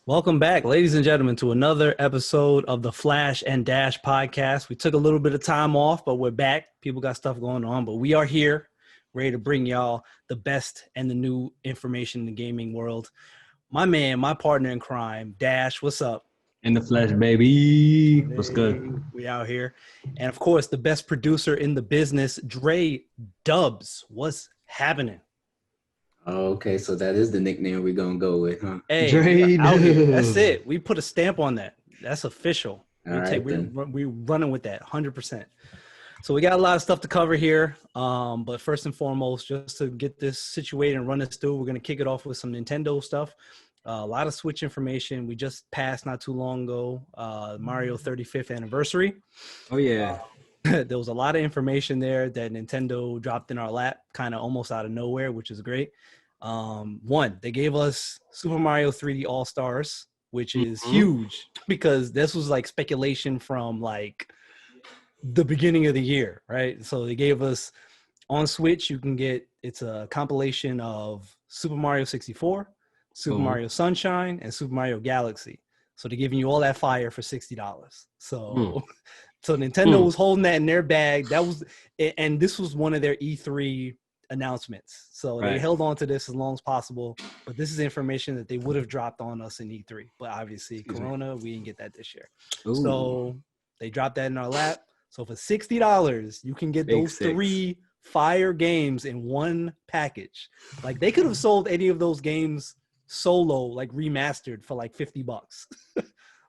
Welcome back, ladies and gentlemen, to another episode of the Flash and Dash podcast. We took a little bit of time off, but we're back. People got stuff going on, but we are here, ready to bring y'all the best and the new information in the gaming world. My man, my partner in crime, Dash, what's up? In the flesh, baby. What's good? We out here. And of course, the best producer in the business, Dre Dubs. What's happening? Okay, so that is the nickname we're gonna go with, huh? Hey, Dre out here. Dubs. That's it. We put a stamp on that. That's official. We're We're running with that 100%. So we got a lot of stuff to cover here. But first and foremost, just to get this situated and run this through, we're going to kick it off with some Nintendo stuff. A lot of Switch information. We just passed not too long ago, Mario 35th anniversary. Oh, yeah. There was a lot of information there that Nintendo dropped in our lap, kind of almost out of nowhere, which is great. One, they gave us Super Mario 3D All-Stars, which is huge because this was like speculation from like the beginning of the year, right? So they gave us on Switch, you can get, it's a compilation of Super Mario 64, Super Mario Sunshine, and Super Mario Galaxy. So they're giving you all that fire for $60. So so Nintendo was holding that in their bag. That was, and this was one of their E3 announcements. So they held on to this as long as possible. But this is information that they would have dropped on us in E3. But obviously, Corona, we didn't get that this year. Ooh. So they dropped that in our lap. So for $60, you can get those three fire games in one package. Like they could have sold any of those games solo, like remastered for like $50.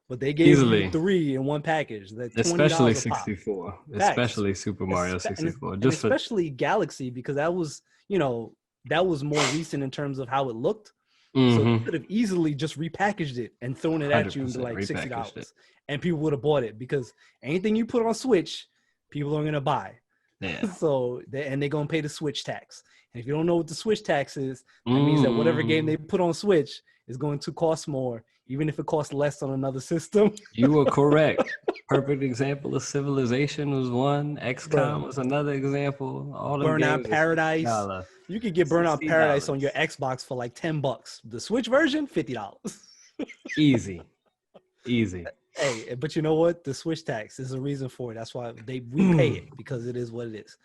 But they gave you three in one package. Especially 64. Especially Super Mario 64. And especially Galaxy, because that was, that was more recent in terms of how it looked. So you could have easily just repackaged it and thrown it at you and be like $60. And people would have bought it because anything you put on Switch, people are going to buy. Yeah. So they're going to pay the Switch tax. And if you don't know what the Switch tax is, that means that whatever game they put on Switch is going to cost more, even if it costs less on another system. You were correct. Perfect example of Civilization was one. XCOM was another example. All Burnout Paradise. You could get Burnout Paradise on your Xbox for like $10. The Switch version, $50. Easy. Hey, but you know what? The Switch tax is a reason for it. That's why we pay it, because it is what it is.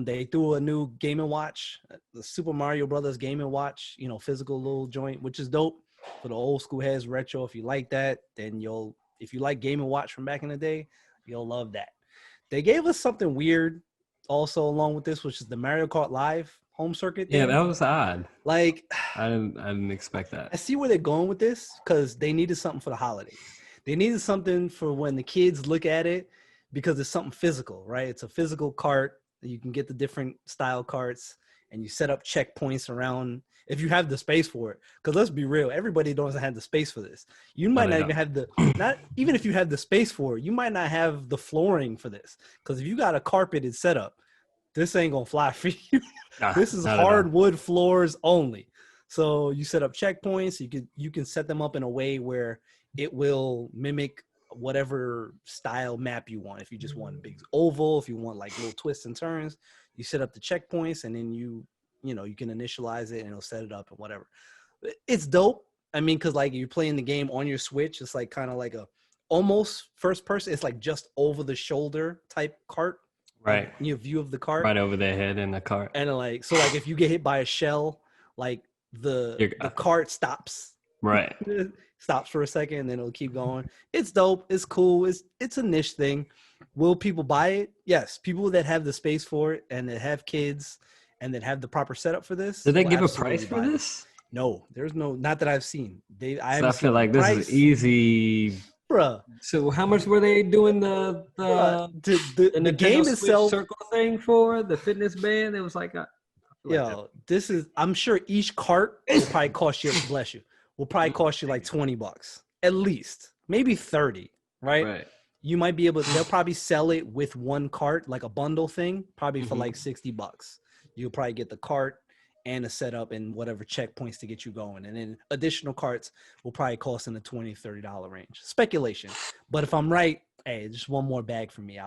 They threw a new Game & Watch, the Super Mario Brothers Game & Watch, physical little joint, which is dope for the old school heads, retro. If you like that, then if you like Game & Watch from back in the day, you'll love that. They gave us something weird also along with this, which is the Mario Kart Live home circuit thing. Yeah, that was odd. Like, I didn't expect that. I see where they're going with this because they needed something for the holidays. They needed something for when the kids look at it, because it's something physical, right? It's a physical cart. You can get the different style carts and you set up checkpoints around if you have the space for it. Because let's be real, everybody doesn't have the space for this. You might not even have not even if you have the space for it, you might not have the flooring for this. Because if you got a carpeted setup, this ain't gonna fly for you. This is hardwood floors only. So you set up checkpoints. You can set them up in a way where it will mimic whatever style map you want. If you just want a big oval, if you want like little twists and turns, you set up the checkpoints and then you can initialize it and it'll set it up and whatever. It's dope. I mean, because like you're playing the game on your Switch, it's like kind of like a almost first person. It's like just over the shoulder type cart. Right. Like, your view of the cart. Right over their head in the cart. And like, so like if you get hit by a shell, like the cart stops. Right. Stops for a second and then it'll keep going. It's dope. It's cool. It's a niche thing. Will people buy it? Yes. People that have the space for it and that have kids and that have the proper setup for this. Did they give a price for this? No, there's not that I've seen. I feel like this is easy. Bruh. So how much were they doing the game itself circle thing for the fitness band? It was like I'm sure each cart will probably cost you, bless you, will probably cost you like $20 at least, maybe 30, right? You might be they'll probably sell it with one cart, like a bundle thing, probably for like $60. You'll probably get the cart and a setup and whatever checkpoints to get you going. And then additional carts will probably cost in the $20, $30 range. Speculation. But if I'm right, hey, just one more bag for me.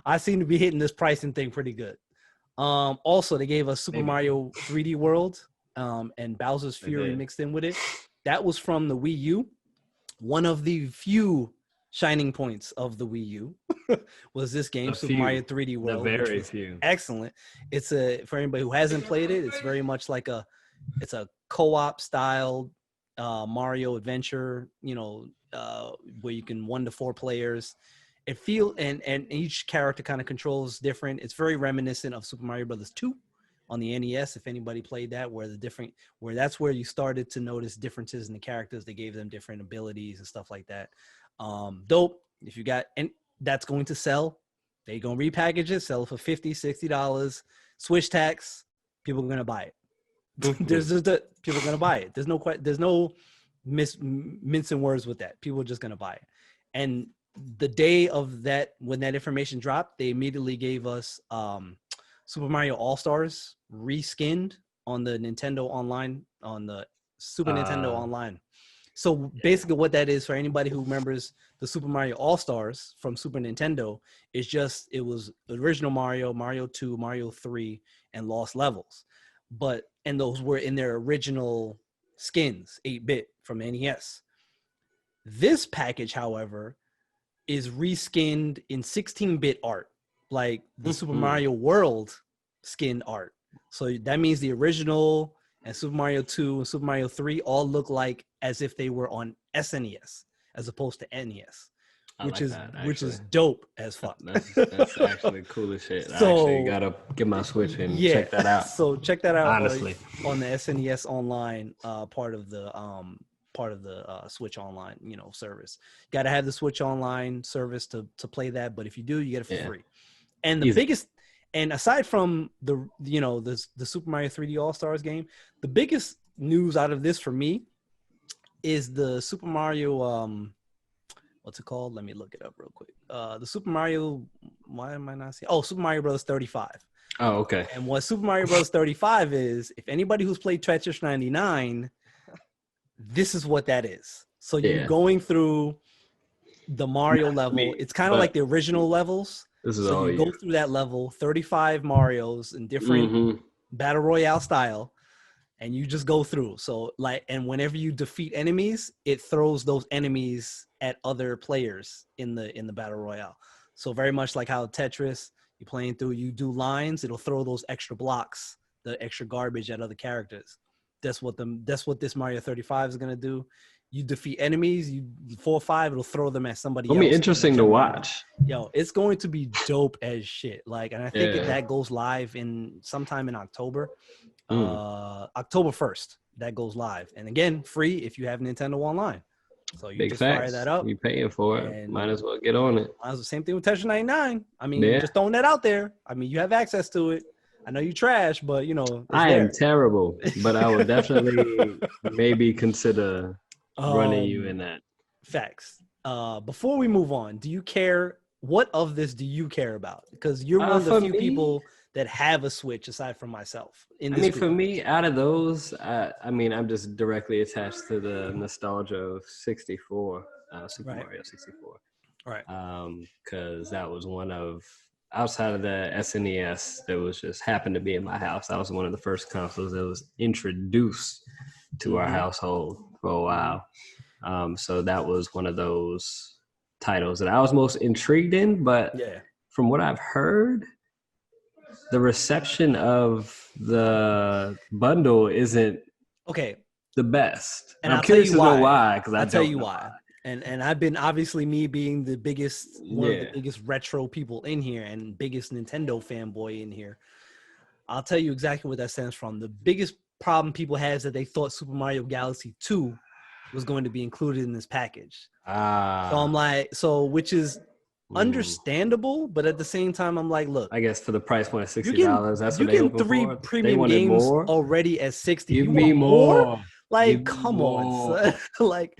I seem to be hitting this pricing thing pretty good. Also, they gave us Super Mario 3D World, and Bowser's They Fury did. mixed in with it. That was from the Wii U. One of the few shining points of the Wii U was this game, The Super few. Mario 3D World, The which very was few. excellent. It's for anybody who hasn't played it, it's very much like it's a co-op style Mario adventure, where you can 1 to 4 players. It and each character kind of controls different. It's very reminiscent of Super Mario Brothers 2 on the NES, if anybody played that, where that's where you started to notice differences in the characters. They gave them different abilities and stuff like that. Dope. If you got, and that's going to sell. They're going to repackage it, sell it for $50, $60, Switch tax. People are going to buy it. People are going to buy it. There's no mincing words with that. People are just going to buy it. And the day of that, when that information dropped, they immediately gave us Super Mario All-Stars reskinned on the Nintendo Online, on the Super Nintendo Online. So basically what that is, for anybody who remembers the Super Mario All-Stars from Super Nintendo, it was original Mario, Mario 2, Mario 3, and Lost Levels. And those were in their original skins, 8-bit from NES. This package, however, is reskinned in 16-bit art, like the Super Mario World skin art. So that means the original and Super Mario 2 and Super Mario 3 all look like as if they were on SNES as opposed to NES, which is dope as fuck. That's actually cool as shit. I actually gotta get my Switch and check that out. So check that out. Honestly, on the SNES Online part of the Switch Online, service. Got to have the Switch Online service to play that, but if you do, you get it for free. And the biggest, and aside from the Super Mario 3D All-Stars game, the biggest news out of this for me is the Super Mario what's it called? Let me look it up real quick. The Super Mario, why am I not seeing? Oh, Super Mario Bros. 35. Oh, okay. And what Super Mario Bros. 35 is, if anybody who's played Tetris 99, this is what that is. So you're going through the Mario level. It's kind of like the original levels. This is so all you go through that level, 35 Marios in different battle royale style, and you just go through. So and whenever you defeat enemies, it throws those enemies at other players in the battle royale. So very much like how Tetris, you're playing through, you do lines, it'll throw those extra blocks, the extra garbage at other characters. That's what this Mario 35 is gonna do. You defeat enemies, 4 or 5, it'll throw them at somebody else. It'll be interesting to watch. Yo, it's going to be dope as shit. And I think that goes live sometime in October. October 1st, that goes live. And again, free if you have Nintendo Online. So you just fire that up. You paying for it. Might as well get on it. Same thing with Tetris 99. I mean, just throwing that out there. I mean, you have access to it. I know you trash, but I am terrible, but I would definitely maybe consider running you in that. Facts. Before we move on, do you care? What of this do you care about? Because you're one of the few people that have a Switch aside from myself. For me, out of those, I'm just directly attached to the nostalgia of 64, Super Mario 64. Right. Because that was one of, outside of the SNES, that was just happened to be in my house. That was one of the first consoles that was introduced to our household for a while. So that was one of those titles that I was most intrigued in. But from what I've heard, the reception of the bundle isn't the best. And I'm curious to know why. Because I'll tell you why. And I've been, obviously, me being the biggest, one of the biggest retro people in here and biggest Nintendo fanboy in here, I'll tell you exactly where that stems from. The biggest problem people had is that they thought Super Mario Galaxy 2 was going to be included in this package. So I'm like, which is understandable, but at the same time, I'm like, look. I guess for the price point of $60, that's what they're looking for. You get 3 premium games already at $60. Give me more. Like, come on, son. Like,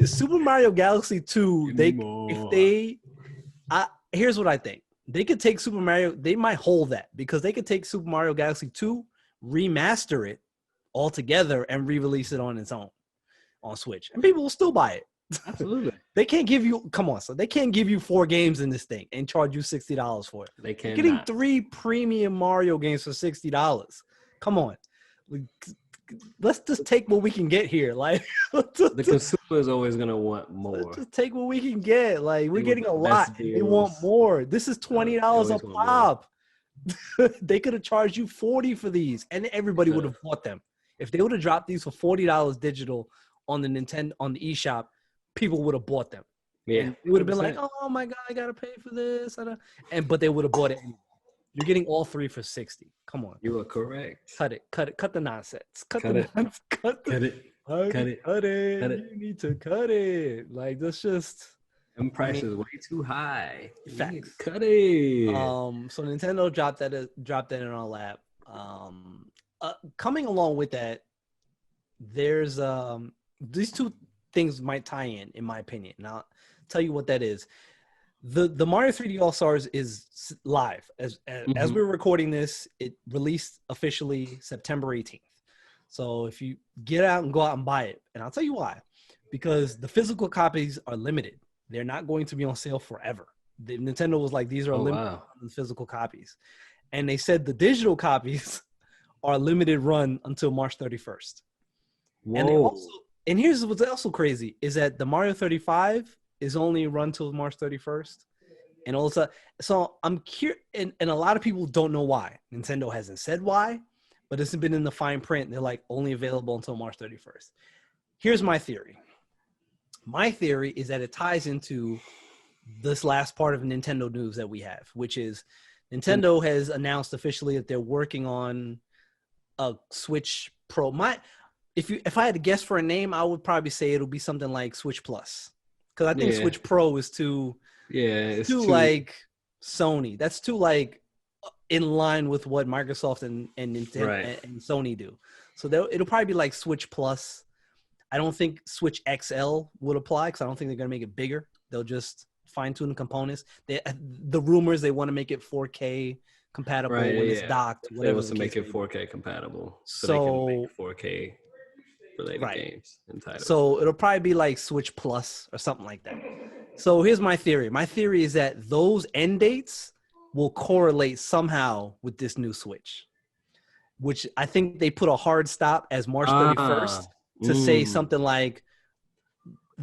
Super Mario Galaxy 2, here's what I think. They could take Super Mario, they might hold that, because they could take Super Mario Galaxy 2, remaster it all together, and re-release it on its own on Switch. And people will still buy it. Absolutely. They can't give you, they can't give you 4 games in this thing and charge you $60 for it. They can't. Getting 3 premium Mario games for $60. Come on. Like, let's just take what we can get here. Like The consumer is always gonna want more. let's just take what we can get. Like we're They getting a want the best lot. They want deals. more. This is $20 a always want more. pop. They could have charged you $40 for these, and everybody would have bought them. If they would have dropped these for $40 digital on the Nintendo on the eShop, people would have bought them. Yeah, And it would have been like, 100%. oh my god, I gotta pay for this, but they would have bought it anyway. You're getting all three for $60. Come on, You are correct. cut the nonsense. Cut Cut the it. nonsense. Cut it. Cut it. Cut it. Cut You need to cut it. Like that's just Them prices way too high. Facts. Cut it. So Nintendo dropped that in our lap. Coming along with that, there's these two things might tie in my opinion. And I'll tell you what that is. The Mario 3D All-Stars is live. As we're recording this, it released officially September 18th. So if you get out and go out and buy it, and I'll tell you why. Because the physical copies are limited. They're not going to be on sale forever. Nintendo was like, these are limited physical copies. And they said the digital copies are limited run until March 31st. Whoa. And here's what's also crazy is that the Mario 35 is only run till March 31st. And also, so I'm curious, and a lot of people don't know why. Nintendo hasn't said why, but it's been in the fine print. They're like only available until March 31st. Here's my theory. My theory is that it ties into this last part of Nintendo news that we have, which is Nintendo has announced officially that they're working on a Switch Pro. If I had to guess for a name, I would probably say it'll be something like Switch Plus. Because I think Switch Pro is too like Sony. That's too like in line with what Microsoft and Nintendo and Sony do. So it'll probably be like Switch Plus. I don't think Switch XL would apply because I don't think they're gonna make it bigger. They'll just fine tune the components. The rumors they want to make it 4K compatible when it's docked. They want to make it 4K compatible, so they can make 4K related games and titles. So it'll probably be like Switch Plus or something like that. So here's my theory. My theory is that those end dates will correlate somehow with this new Switch, which I think they put a hard stop as March 31st to say something like,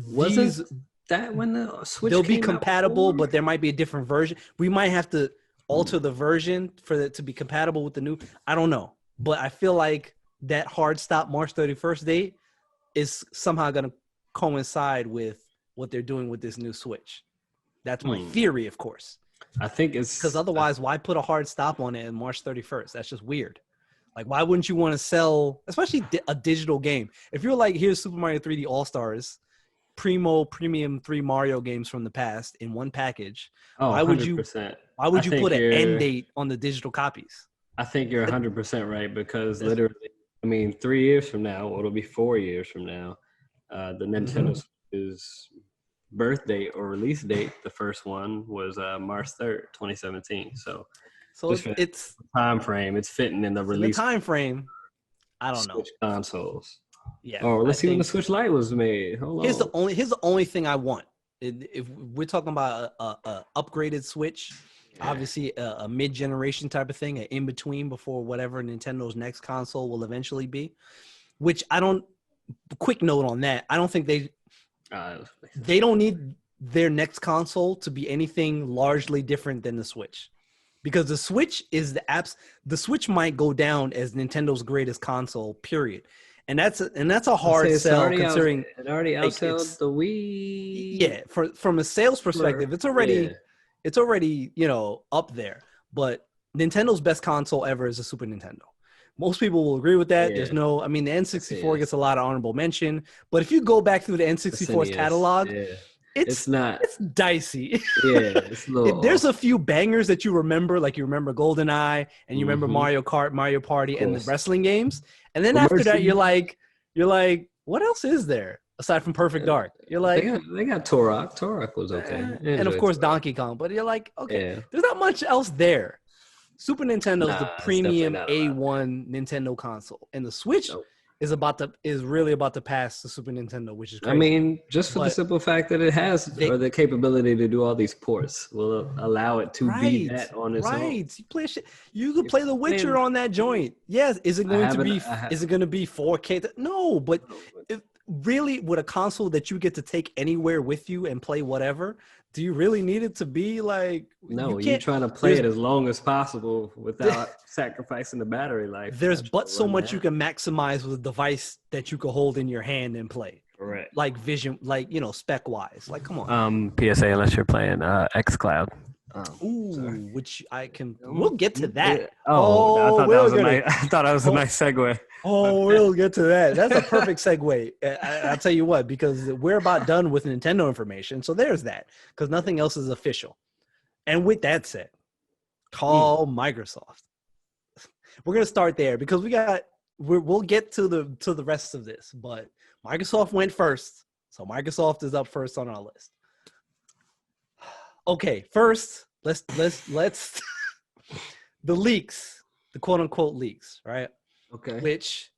wasn't that when the Switch they'll be compatible, but there might be a different version. We might have to alter the version for it to be compatible with the new. I don't know, but I feel like that hard stop March 31st date is somehow going to coincide with what they're doing with this new Switch. That's my theory, of course. I think it's because otherwise, why put a hard stop on it in March 31st? That's just weird. Like, why wouldn't you want to sell, especially a digital game? If you're like, here's Super Mario 3D All-Stars, premium 3 Mario games from the past in one package. Why would you put an end date on the digital copies? I think you're 100% right because literally, 3 years from now, or it'll be 4 years from now, the Nintendo Switch's birth date or release date, the first one was March 3rd, 2017. So it's time frame. It's fitting in the release time frame. I don't know. Switch consoles. Yeah. Oh, let's see when the Switch Lite was made. Hold on. Here's the only thing I want. If we're talking about a upgraded Switch, obviously a mid-generation type of thing, an in-between before whatever Nintendo's next console will eventually be, which I don't – quick note on that. I don't think they don't need their next console to be anything largely different than the Switch. Because the Switch is the Switch might go down as Nintendo's greatest console, period. And that's a hard sell considering it already outsells the Wii. Yeah, from a sales perspective, it's already up there. But Nintendo's best console ever is a Super Nintendo. Most people will agree with that. Yeah. The N64 gets a lot of honorable mention. But if you go back through the N64's catalog, it's dicey. Yeah, it's a little there's a few bangers that you remember, like you remember GoldenEye and you remember Mario Kart, Mario Party, and the wrestling games. And then after that, you're like, what else is there aside from Perfect Dark? You're like, they got Turok. Turok was okay, and of course Donkey Kong. But you're like, okay, there's not much else there. Super Nintendo's the premium A1 Nintendo console, and the Switch is really about to pass the Super Nintendo, which is crazy. I mean, just for the But simple fact that it has the capability to do all these ports will allow it to be that on its own. You play shit. You could play The Witcher on that joint. Yes. Is it going to be 4K? No, but really, with a console that you get to take anywhere with you and play whatever, do you really need it to be like? No, you're trying to play it as long as possible without sacrificing the battery life. There's but so much you can maximize with a device that you can hold in your hand and play. Correct. Like vision, like spec wise. Like, come on. PSA, unless you're playing xCloud. Which I can. We'll get to that. I thought that was a nice segue. We'll get to that. That's a perfect segue. I'll tell you what, because we're about done with Nintendo information. So there's that, because nothing else is official. And with that said, call Microsoft. We're gonna start there because we'll get to the rest of this, but Microsoft went first, so Microsoft is up first on our list. Okay, first let's the leaks, the quote unquote leaks, right? Okay. Which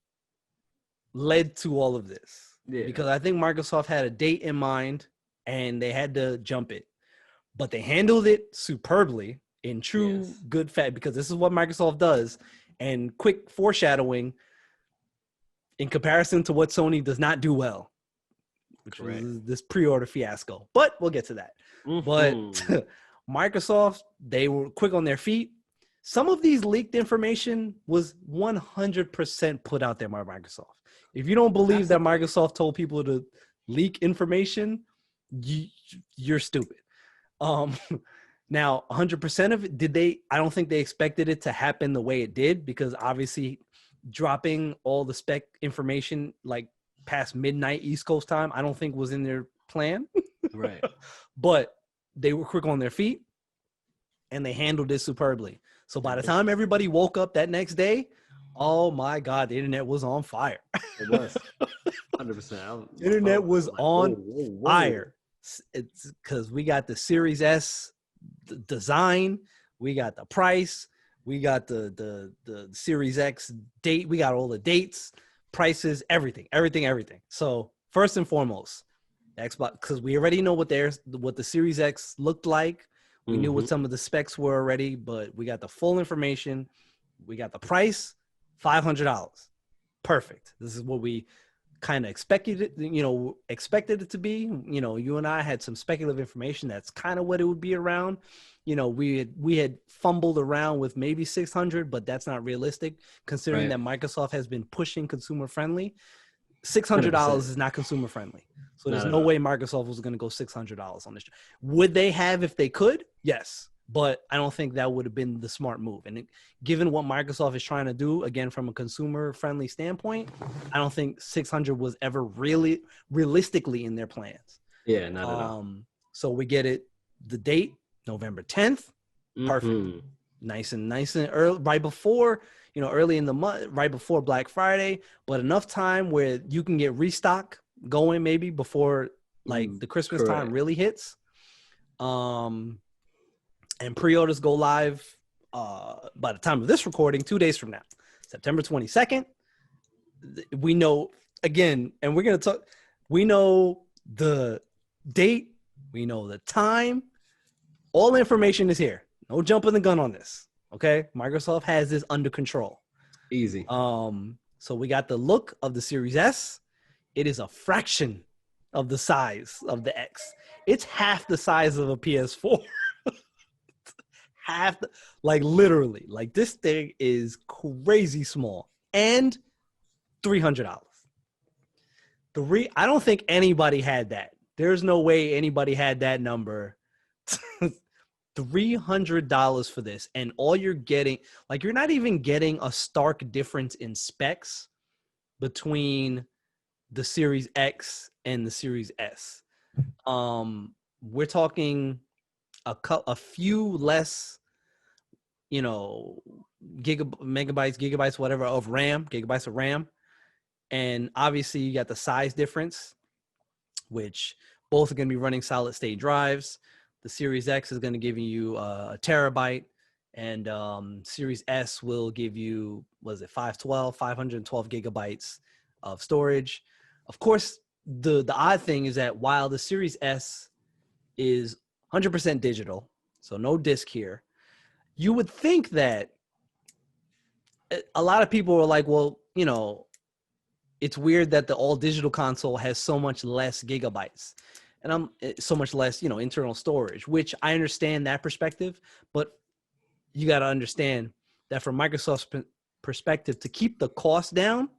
led to all of this. Yeah. Because I think Microsoft had a date in mind and they had to jump it. But they handled it superbly in true good fact, because this is what Microsoft does. And quick foreshadowing in comparison to what Sony does not do well, which was this pre-order fiasco. But we'll get to that. But Microsoft, they were quick on their feet. Some of these leaked information was 100% put out there by Microsoft. If you don't believe that Microsoft told people to leak information, you're stupid. Now, 100% of it, I don't think they expected it to happen the way it did, because obviously dropping all the spec information like past midnight East Coast time, I don't think was in their plan. Right. But they were quick on their feet and they handled it superbly. So by the time everybody woke up that next day, oh my God, the internet was on fire. It was 100%. The internet was on fire. It's because we got the Series S design, we got the price, we got the Series X date, we got all the dates, prices, everything. So first and foremost, Xbox, because we already know what the Series X looked like. We knew what some of the specs were already, but we got the full information. We got the price, $500. Perfect. This is what we kind of expected it to be. You and I had some speculative information. That's kind of what it would be around. We had fumbled around with maybe 600, but that's not realistic considering that Microsoft has been pushing consumer friendly. $600 is not consumer friendly. So there's no way Microsoft was going to go $600 on this. Would they have if they could? Yes. But I don't think that would have been the smart move. And given what Microsoft is trying to do, again, from a consumer friendly standpoint, I don't think 600 was ever really realistically in their plans. Yeah, not at all. So we get it. The date, November 10th. Perfect. Nice and early, right before, early in the month, right before Black Friday, but enough time where you can get restock going maybe before like the Christmas time really hits. And pre-orders go live by the time of this recording 2 days from now, September 22nd. We know, again, and we're going to talk, we know the date, we know the time, all information is here. No jumping the gun on this. Okay. Microsoft has this under control. Easy. So we got the look of the Series S. It is a fraction of the size of the X. It's half the size of a PS4. Literally, this thing is crazy small, and $300. I don't think anybody had that. There's no way anybody had that number. $300 for this, and all you're getting, you're not even getting a stark difference in specs between the Series X and the Series S. We're talking a few less, gigabytes, whatever, of RAM, gigabytes of RAM. And obviously you got the size difference, which both are going to be running solid state drives. The Series X is going to give you a terabyte, and Series S will give you, 512 gigabytes of storage. Of course, the odd thing is that while the Series S is 100% digital, so no disc here, you would think that a lot of people are like, well, you know, it's weird that the all digital console has so much less gigabytes and so much less, you know, internal storage, which I understand that perspective, but you got to understand that from Microsoft's perspective, to keep the cost down,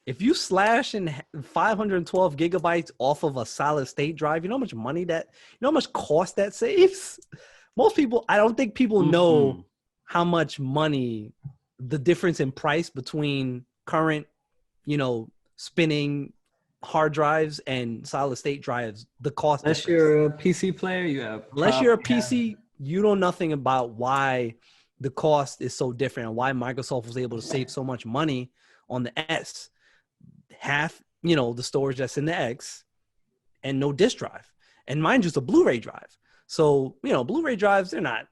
if you slash in 512 gigabytes off of a solid state drive, you know how much money that, you know how much cost that saves? Most people, I don't think people know how much money, the difference in price between current, you know, spinning hard drives and solid state drives, the cost. Unless you're a PC player, you have. Unless you're a PC, you know nothing about why the cost is so different and why Microsoft was able to save so much money on the S. Half, you know, the storage that's in the X and no disk drive. And mind you, it's a Blu-ray drive. So, you know, Blu-ray drives, they're not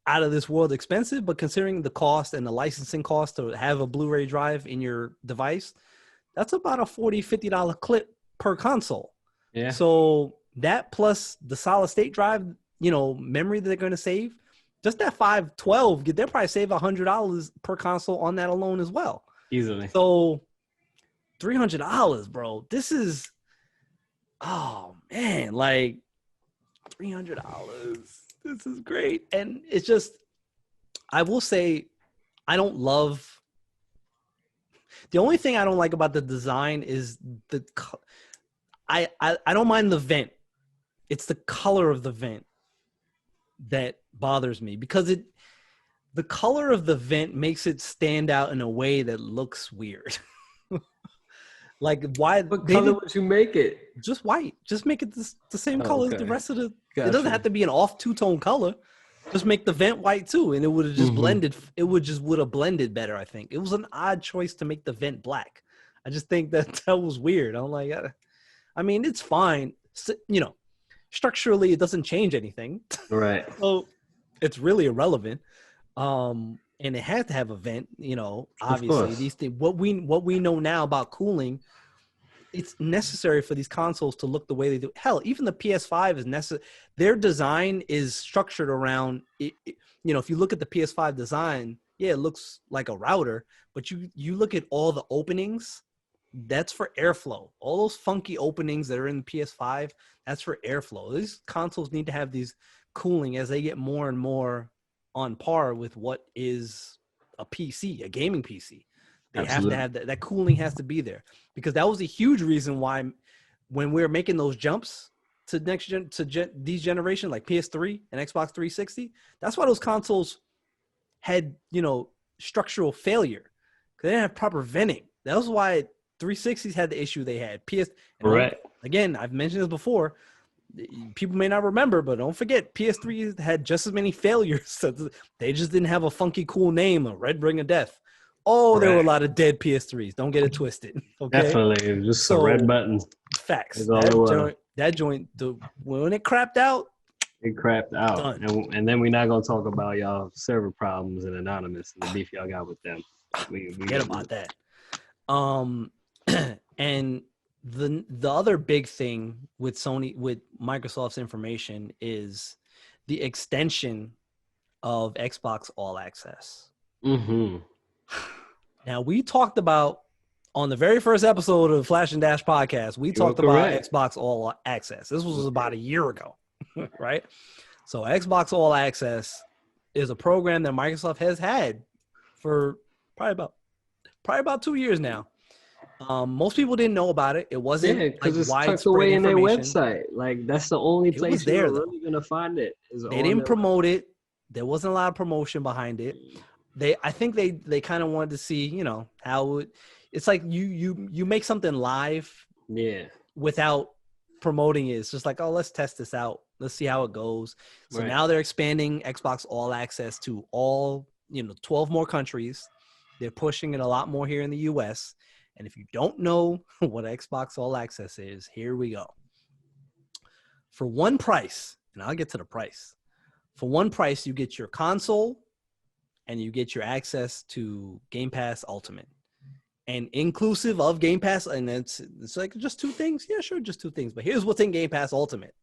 out of this world expensive, but considering the cost and the licensing cost to have a Blu-ray drive in your device, that's about a $40, $50 clip per console. Yeah. So that plus the solid state drive, you know, memory that they're going to save, just that 512, they'll probably save $100 per console on that alone as well. Easily. So $300, bro. This is, oh man, like $300. This is great. And it's just, I will say, I don't love, the only thing I don't like about the design is I don't mind the vent. It's the color of the vent that bothers me, because the color of the vent makes it stand out in a way that looks weird. Like, why? What color would you make it? Just white. Just make it the same color as the rest of the. Gotcha. It doesn't have to be an off two-tone color. Just make the vent white too, and it would have just blended. It would have blended better. I think it was an odd choice to make the vent black. I just think that was weird. I'm like, I mean, it's fine. So, you know, structurally, it doesn't change anything. Right. So it's really irrelevant. And it had to have a vent, you know, obviously these things, what we know now about cooling, it's necessary for these consoles to look the way they do. Hell, even the PS5 is necessary. Their design is structured around it, you know, if you look at the PS5 design, yeah, it looks like a router, but you look at all the openings, that's for airflow. All those funky openings that are in the PS5, that's for airflow. These consoles need to have these cooling as they get more and more on par with what is a PC, a gaming PC. They have to have that cooling has to be there, because that was a huge reason why when we were making those jumps to next gen, these generation, like PS3 and Xbox 360, that's why those consoles had, you know, structural failure, because they didn't have proper venting. That was why 360s had the issue they had. Right. Again, I've mentioned this before. People may not remember, but don't forget, PS3 had just as many failures. They just didn't have a funky, cool name, a Red Ring of Death. Oh, there were a lot of dead PS3s. Don't get it twisted. Okay? Definitely. Just a red button. Facts. That joint, when it crapped out, it crapped out. And then we're not going to talk about y'all server problems and Anonymous and the beef y'all got with them. We forget about that. And the other big thing with Microsoft's information is the extension of Xbox All Access. Now, we talked about, on the very first episode of Flash and Dash podcast, we talked about Xbox All Access. This was about a year ago, right? So Xbox All Access is a program that Microsoft has had for probably about 2 years now. Most people didn't know about it. It wasn't because it's tucked away in their website. Like, that's the only place you're really gonna find it. They didn't promote it. There wasn't a lot of promotion behind it. I think they kind of wanted to see, you know, how it's like you make something live, without promoting it. It's just like, oh, let's test this out. Let's see how it goes. So now they're expanding Xbox All Access to all, 12 more countries. They're pushing it a lot more here in the US. And if you don't know what Xbox All Access is, here we go. For one price, and I'll get to the price. For one price, you get your console and you get your access to Game Pass Ultimate. and inclusive of Game Pass. And it's like just 2 things. Yeah, sure, just 2 things. But here's what's in Game Pass Ultimate: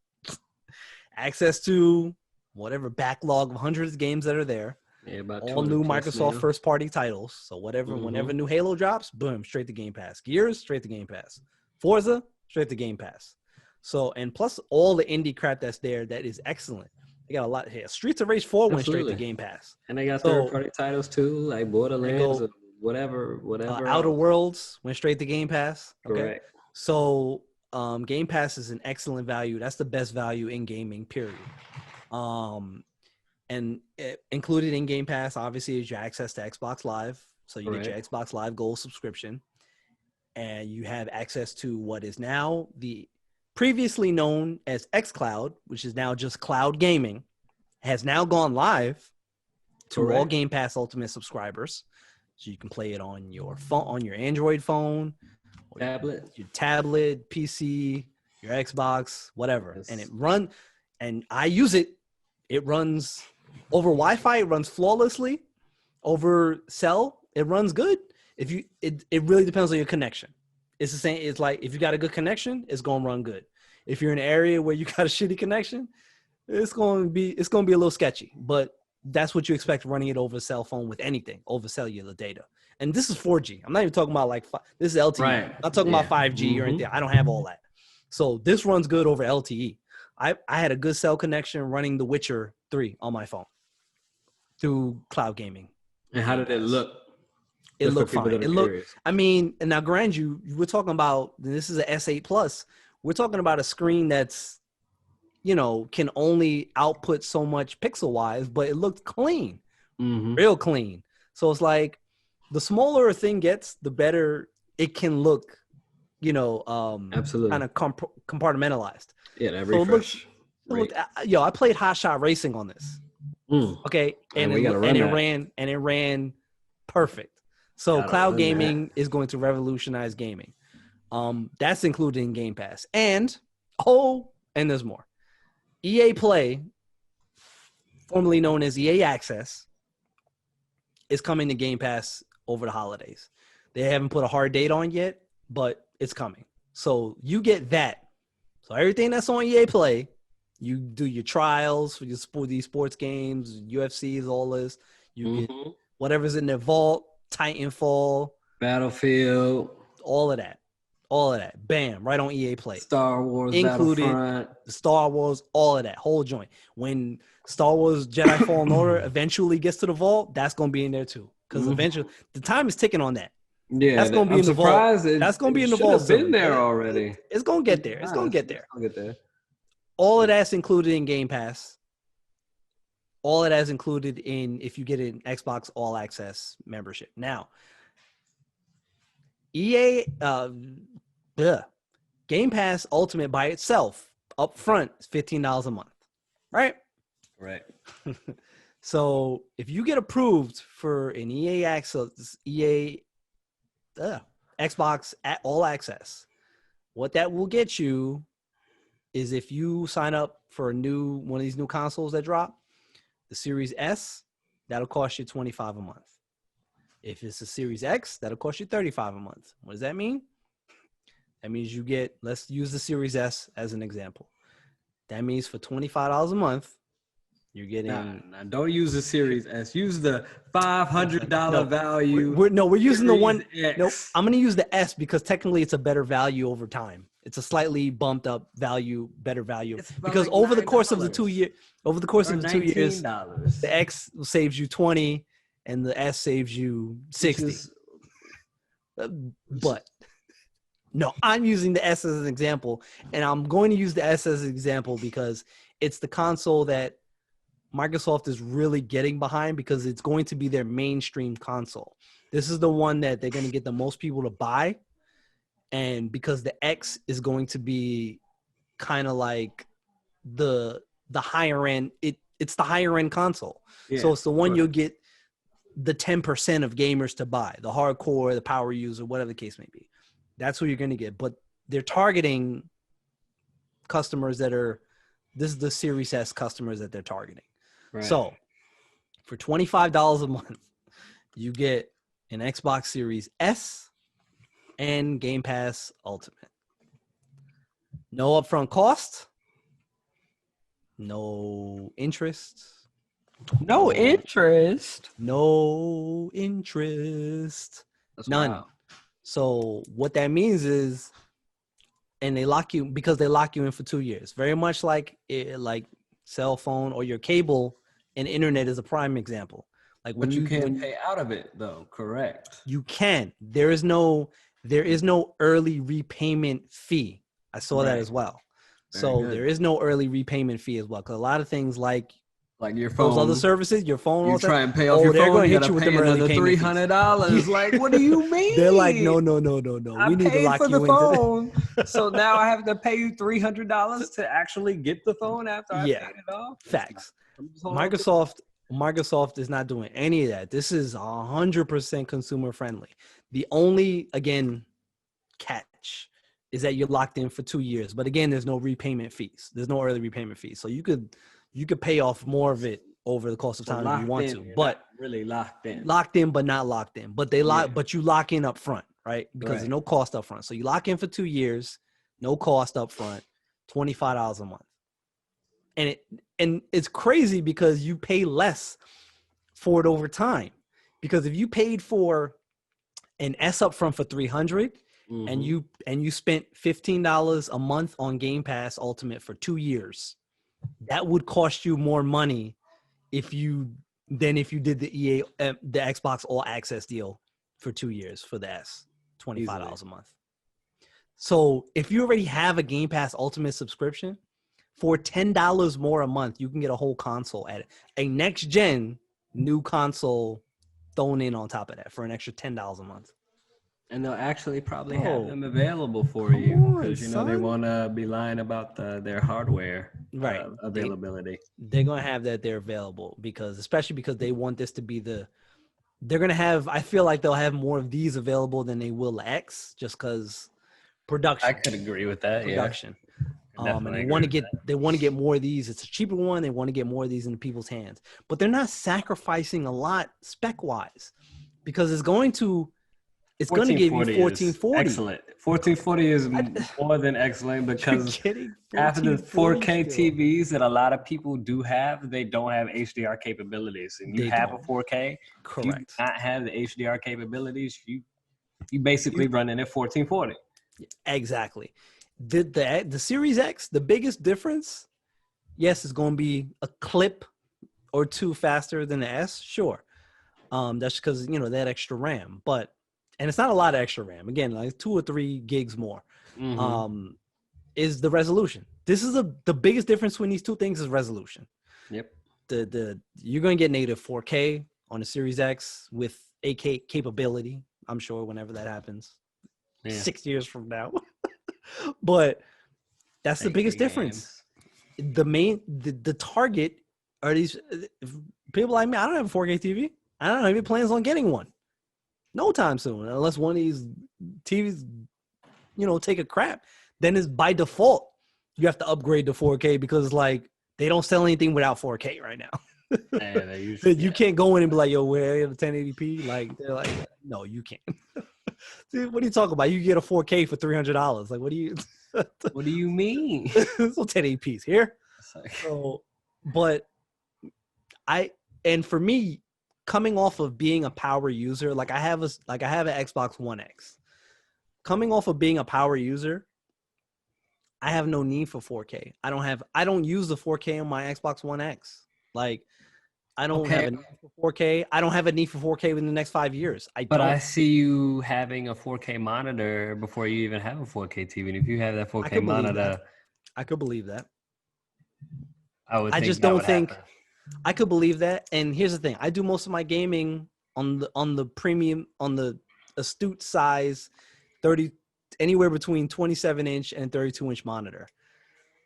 access to whatever backlog of hundreds of games that are there. Yeah, about all new 200 plus Microsoft now. first-party titles. So whenever new Halo drops, boom, straight to Game Pass. Gears, straight to Game Pass. Forza, straight to Game Pass. So, and plus all the indie crap that's there that is excellent. They got a lot here. Streets of Rage 4 went straight to Game Pass. And they got third-party titles too, like Borderlands or whatever. Outer Worlds went straight to Game Pass. Okay? Correct. So Game Pass is an excellent value. That's the best value in gaming, period. And included in Game Pass, obviously, is your access to Xbox Live. So you get your Xbox Live Gold subscription. And you have access to what is now the previously known as xCloud, which is now just cloud gaming, has now gone live to all Game Pass Ultimate subscribers. So you can play it on your phone, on your Android phone, your tablet, PC, your Xbox, whatever. Yes. And I use it. It runs over Wi-Fi. It runs flawlessly. Over cell, it runs good. It really depends on your connection. It's the same. It's like if you got a good connection, it's gonna run good. If you're in an area where you got a shitty connection, it's gonna be a little sketchy. But that's what you expect running it over a cell phone with anything, over cellular data. And this is 4G. I'm not even talking about this is LTE. Right. I'm not talking about 5G or anything. I don't have all that. So this runs good over LTE. I had a good cell connection running The Witcher 3 on my phone through cloud gaming. And how did it look? It looked fine. It looked. I mean, and now, granted, you we're talking about this is an S8 Plus. We're talking about a screen that's, can only output so much pixel wise, but it looked clean, real clean. So it's like the smaller a thing gets, the better it can look. Absolutely, kind of compartmentalized. Yeah, that refresh. I played Hot Shot Racing on this. Okay, and it ran perfect. So cloud gaming is going to revolutionize gaming. That's included in Game Pass. And there's more. EA Play, formerly known as EA Access, is coming to Game Pass over the holidays. They haven't put a hard date on yet, but it's coming. So you get that. So everything that's on EA Play, you do your trials for these sports games, UFCs, all this. You get whatever's in their vault. Titanfall, Battlefield, all of that, bam, right on EA Play. Star Wars, included the Star Wars, all of that, whole joint. When Star Wars Jedi Fallen Order eventually gets to the vault, that's gonna be in there too, because eventually the time is ticking on that. Yeah, that's gonna be in the vault. That's gonna be in the vault. Been there already. It's gonna get there. It's gonna get there. All of that's included in Game Pass. All of that is included in if you get an Xbox All Access membership. Now, EA Game Pass Ultimate by itself up front is $15 a month, right? Right. So if you get approved for an EA Xbox All Access, what that will get you is if you sign up for one of these new consoles that drop. The Series S, that'll cost you $25 a month. If it's a Series X, that'll cost you $35 a month. What does that mean? That means let's use the Series S as an example. That means for $25 a month, you're getting... Nah, don't use the Series S. Use the $500 value. We're using the one... X. No, I'm going to use the S because technically it's a better value over time. It's a slightly bumped up value, better value. Because like over the course of the 2 years, the X saves you 20 and the S saves you 60. But no, I'm using the S as an example, and I'm going to use the S as an example because it's the console that Microsoft is really getting behind because it's going to be their mainstream console. This is the one that they're going to get the most people to buy. And because the X is going to be kind of like the higher end, it's the higher end console. Yeah, so it's the one you'll get the 10% of gamers to buy, the hardcore, the power user, whatever the case may be. That's who you're going to get. But they're targeting customers this is the Series S customers that they're targeting. Right. So for $25 a month, you get an Xbox Series S and Game Pass Ultimate. No upfront cost. No interest. No interest. No interest. That's None. wild. So what that means is, and they lock you in for 2 years. Very much like cell phone or your cable and internet is a prime example. Like when But you can't when pay out of it though, correct? you can. There is no early repayment fee. I saw that Right. as well. Very So good. there is no early repayment fee as well. Because a lot of things like Like your those phone, other services, your phone, you all that, try and pay off your they're phone, gonna you hit gotta you with pay them early another payment fees. $300. Like, what do you mean? They're like, no. I We need to paid lock for the you into phone, so now I have to pay you $300 to actually get the phone after I Yeah. paid it off. Facts. I'm just holding on to- Microsoft is not doing any of that. This is 100% consumer friendly. The only, again, catch is that you're locked in for 2 years. But again, there's no repayment fees. There's no early repayment fees. So you could pay off more of it over the course of So time if you want locked to. in, you're But not really locked in. locked in, but not locked in. But but you lock in up front, right? Because there's Right. no cost up front. So you lock in for 2 years, no cost up front, $25 a month. And it's crazy because you pay less for it over time. Because if you paid for an S up front for $300 and you spent $15 a month on Game Pass Ultimate for 2 years, that would cost you more money if you did the the Xbox All Access deal for 2 years for the S, $25 a month. So if you already have a Game Pass Ultimate subscription, for $10 more a month, you can get a whole console at it. A next gen new console thrown in on top of that for an extra $10 a month. And they'll actually probably Bro, have them available for come you on, because they son. want to be lying about their hardware Right. availability. They're gonna have that there available especially because they want this to be they're gonna have. I feel like they'll have more of these available than they will X, just because production. I could agree with that. Production. And Definitely they agree want to with get they want to get more of these. It's a cheaper one. They want to get more of these into people's hands, but they're not sacrificing a lot spec wise because it's going to give you 1440. Excellent. 1440 is more than excellent because after the 4K TVs that a lot of people do have, they don't have HDR capabilities. And you have a 4K, correct. you do not have the HDR capabilities, you basically running at 1440. Exactly. The Series X, the biggest difference, yes, it's going to be a clip or two faster than the S, sure. That's because that extra RAM, and it's not a lot of extra RAM. Again, like 2 or 3 gigs more. Is the resolution. This is the biggest difference between these two things is resolution. Yep. You're going to get native 4K on the Series X with 8K capability, I'm sure, whenever that happens. 6 years from now. But that's the biggest difference. The target are these people like me. I don't have a 4K TV. I don't have any plans on getting one. No time soon, unless one of these TVs, take a crap. Then it's by default you have to upgrade to 4K because they don't sell anything without 4K right now. You can't go in and be like, yo, where the 1080p? They're like, no, you can't. Dude, what are you talking about? You get a 4K for $300. What do you? What do you mean? So 1080p's here. So, but for me, coming off of being a power user, I have an Xbox One X. Coming off of being a power user, I have no need for 4K. I don't use the 4K on my Xbox One X. I don't have a need for 4K. I don't have a need for 4K within the next 5 years. I see you having a 4K monitor before you even have a 4K TV. And if you have that 4K monitor, I could believe that. I just don't think I could believe that. And here's the thing: I do most of my gaming on the premium, on the astute size, anywhere between 27-inch and 32-inch monitor.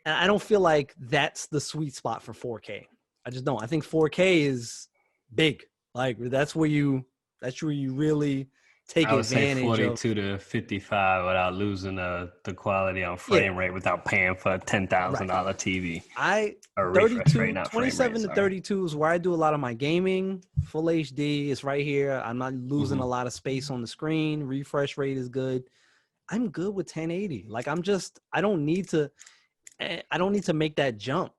And I don't feel like that's the sweet spot for 4K. I just don't. I think 4K is big. That's where you really take advantage of. 42 to 55 without losing the quality on frame rate, without paying for a $10,000 TV. 27 to 32 is where I do a lot of my gaming. Full HD is right here. I'm not losing a lot of space on the screen. Refresh rate is good. I'm good with 1080. Like I don't need to make that jump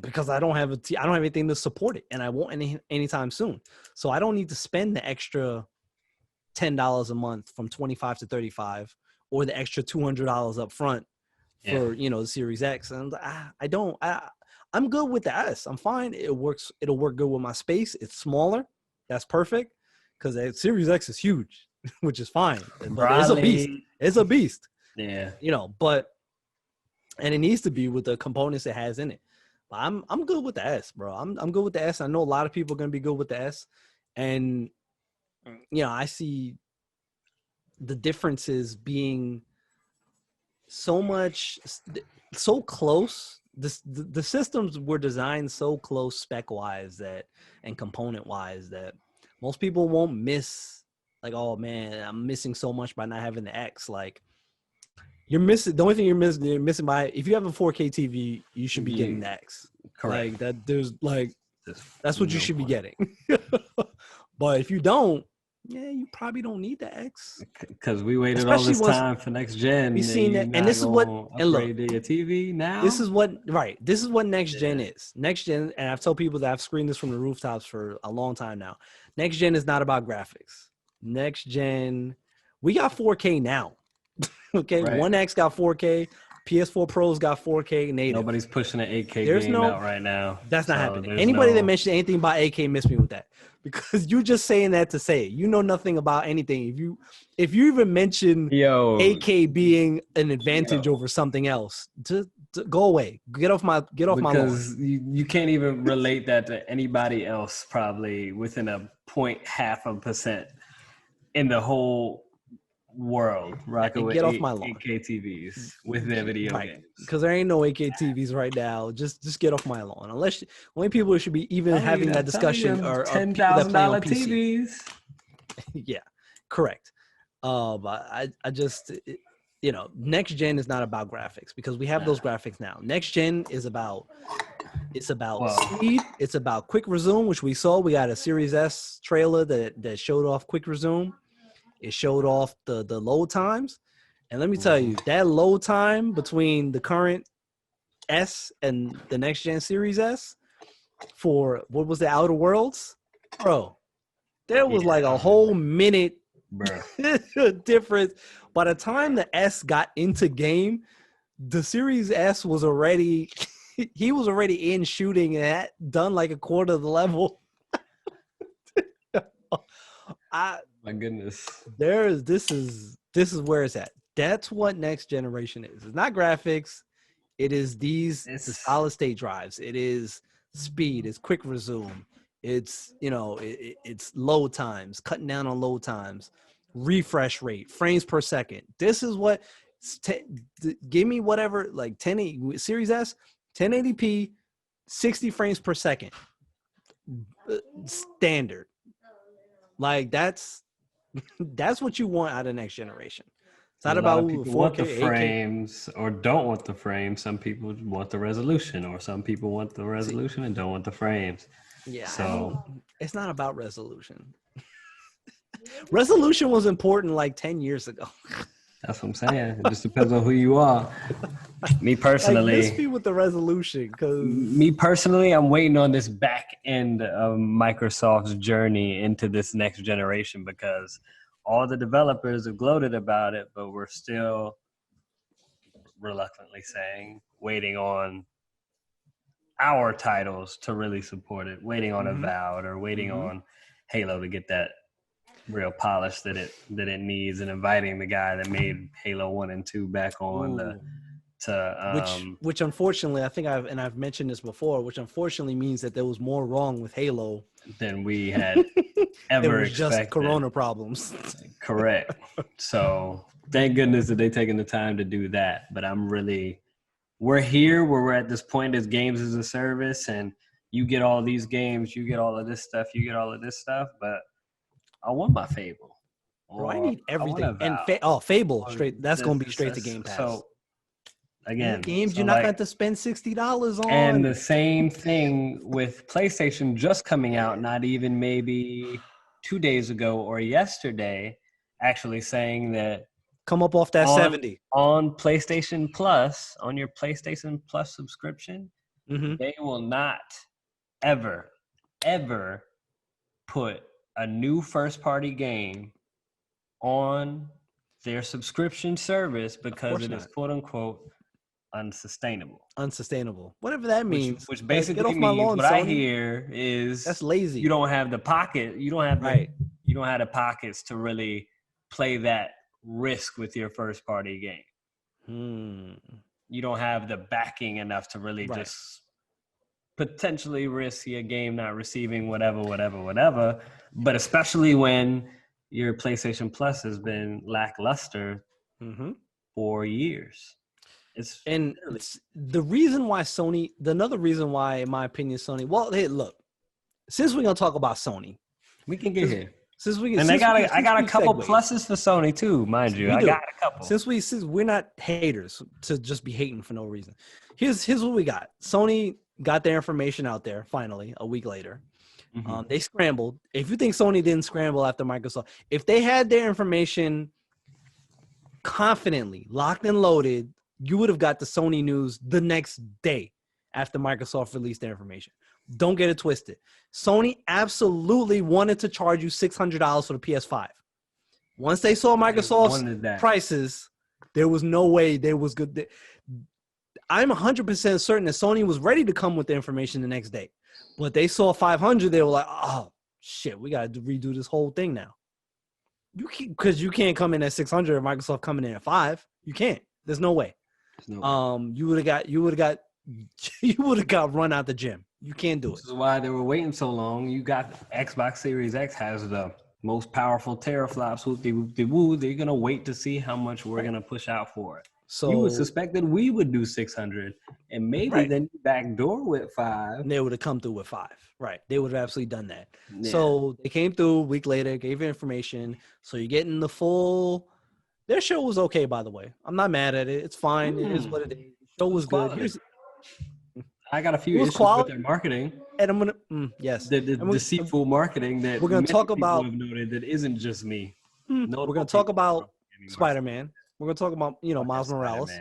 because I don't have I don't have anything to support it, and I won't anytime soon. So I don't need to spend the extra $10 a month from 25 to 35, or the extra $200 up front for the Series X. And I'm good with the S. I'm fine. It'll work good with my space. It's smaller. That's perfect, because the Series X is huge, which is fine. But it's a beast. It's a beast. Yeah. And it needs to be with the components it has in it. But I'm good with the S, bro. I'm good with the S. I know a lot of people are gonna be good with the S, and I see the differences being so close. The systems were designed so close spec wise and component wise that most people won't miss, like, oh man, I'm missing so much by not having the X. Like, you're missing, the only thing you're missing by, if you have a 4K TV, you should be getting the X. Correct. Like that, that's what you should be getting. But if you don't, you probably don't need the X. Because we waited all this time for next gen. We've seen that, and this is what. And look, your TV now. This is what next gen is. Next gen, and I've told people that I've screamed this from the rooftops for a long time now. Next gen is not about graphics. Next gen, we got 4K now. Okay, right. One X got 4K. PS4 Pros got 4K native. Nobody's pushing an 8K game out right now. That's not happening. Anybody that mentioned anything about 8K missed me with that, because you're just saying that to say it. You know nothing about anything. If you even mention 8K being an advantage over something else, just go away. Get off my lawn. Because you can't even relate that to anybody else probably within a 0.5% in the whole world rocking with 8K TVs with their video games. Because there ain't no 8K TVs right now. Just get off my lawn. Unless only people who should be even having that discussion are $10,000 TVs. Yeah, correct. But I just next gen is not about graphics, because we have those graphics now. Next gen is about speed. It's about quick resume, which we saw. We got a Series S trailer that showed off quick resume. It showed off the load times. And let me tell you, that load time between the current S and the next gen Series S for, what was the Outer Worlds? Bro, there was like a whole minute difference. By the time the S got into game, the Series S was already, he was already in shooting and done like a quarter of the level. My goodness. This is where it's at. That's what next generation is. It's not graphics. It is it's solid state drives. It is speed. It's quick resume. It's it's load times, cutting down on load times, refresh rate, frames per second. This is what give me whatever, like 1080 Series S, 1080p, 60 frames per second. Standard. Like that's what you want out of next generation. It's not about people want the frames or don't want the frames. Some people want the resolution, or some people want the resolution and don't want the frames. Yeah, so it's not about resolution. Resolution was important like 10 years ago. That's what I'm saying. It just depends on who you are. Me personally, miss me with the resolution, because me personally, I'm waiting on this back end of Microsoft's journey into this next generation, because all the developers have gloated about it, but we're still reluctantly saying, waiting on our titles to really support it, waiting on Avowed or waiting on Halo to get that real polish that it needs, and inviting the guy that made Halo 1 and 2 back on which unfortunately, I think I've mentioned this before, which unfortunately means that there was more wrong with Halo than we had ever expected. Just Corona problems. Correct. So thank goodness that they're taking the time to do that. But we're here where we're at this point as games as a service, and you get all these games, you get all of this stuff, you get all of this stuff, but I want my Fable. Bro, I need everything. And Fable, straight. That's going to be straight to Game Pass. So again, games you're not going to spend $60 on. And the same thing with PlayStation just coming out, not even maybe 2 days ago or yesterday, actually saying that Come up off that 70 on PlayStation Plus, on your PlayStation Plus subscription. Mm-hmm. They will not ever put a new first-party game on their subscription service because it is quote unquote unsustainable. Whatever that means. Which Like, basically get off my means lawn, what I Sony. hear is That's lazy. You don't have the pocket. You don't have right. You don't have the pockets to really play that risk with your first party game. You don't have the backing enough to really just potentially risk your game not receiving whatever. But especially when your PlayStation Plus has been lackluster for years. It's the reason why Sony, another reason why, in my opinion, Sony, well, hey, look, since we're going to talk about Sony. We can get here. Since we can, and I got a couple pluses for Sony too, mind you. I got a couple. Since we're not haters to just be hating for no reason. Here's what we got. Sony got their information out there finally a week later. They scrambled. If you think Sony didn't scramble after Microsoft, if they had their information confidently locked and loaded, you would have got the Sony news the next day after Microsoft released their information. Don't get it twisted. Sony absolutely wanted to charge you $600 for the PS5. Once they saw Microsoft's prices, there was no way they was good. I'm 100% certain that Sony was ready to come with the information the next day. But they saw 500, they were like, oh, shit, we got to redo this whole thing now. Because you can't come in at 600 and Microsoft coming in at 5. You can't. There's no way. You would have got run out the gym. You can't do it. This is why they were waiting so long. You got Xbox Series X has the most powerful teraflops. They're gonna wait to see how much we're gonna push out for it. So you would suspect that we would do 600, and maybe then backdoor with 5. And they would have come through with 5. Right? They would have absolutely done that. Yeah. So they came through a week later, gave you information. So you're getting the full. Their show was okay, by the way. I'm not mad at it. It's fine. It is what it is. The show was good. I got a few issues with their marketing, and I'm gonna the deceitful marketing that we're gonna talk about. Have noted that isn't just me. No, we're gonna talk about Spider-Man. We're gonna talk about Miles Morales.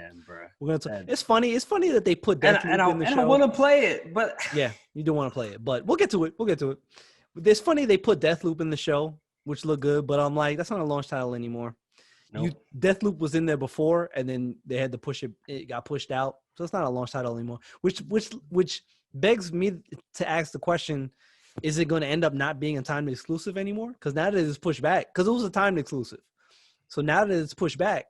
We're gonna. It's funny. It's funny that they put Deathloop in the show. I want to play it, but yeah, you do want to play it, but we'll get to it. It's funny they put Deathloop in the show, which looked good, but I'm like, that's not a launch title anymore. Nope. Deathloop was in there before, and then they had to push it. It got pushed out, so it's not a launch title anymore. Which begs me to ask the question: is it going to end up not being a timed exclusive anymore? Because now that it's pushed back, because it was a timed exclusive, so now that it's pushed back,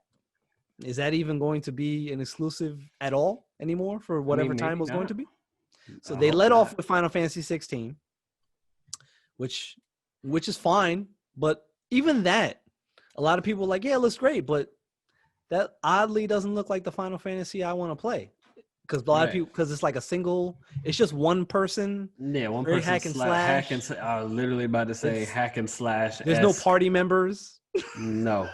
is that even going to be an exclusive at all anymore for whatever time it was going to be? So they let off with Final Fantasy 16, which is fine, but even that. A lot of people are like, yeah, it looks great, but that oddly doesn't look like the Final Fantasy I want to play. Because a lot of people, because it's like a single, it's just one person. Yeah, one person hack and slash. I was literally about to say hack and slash. There's no party members. No.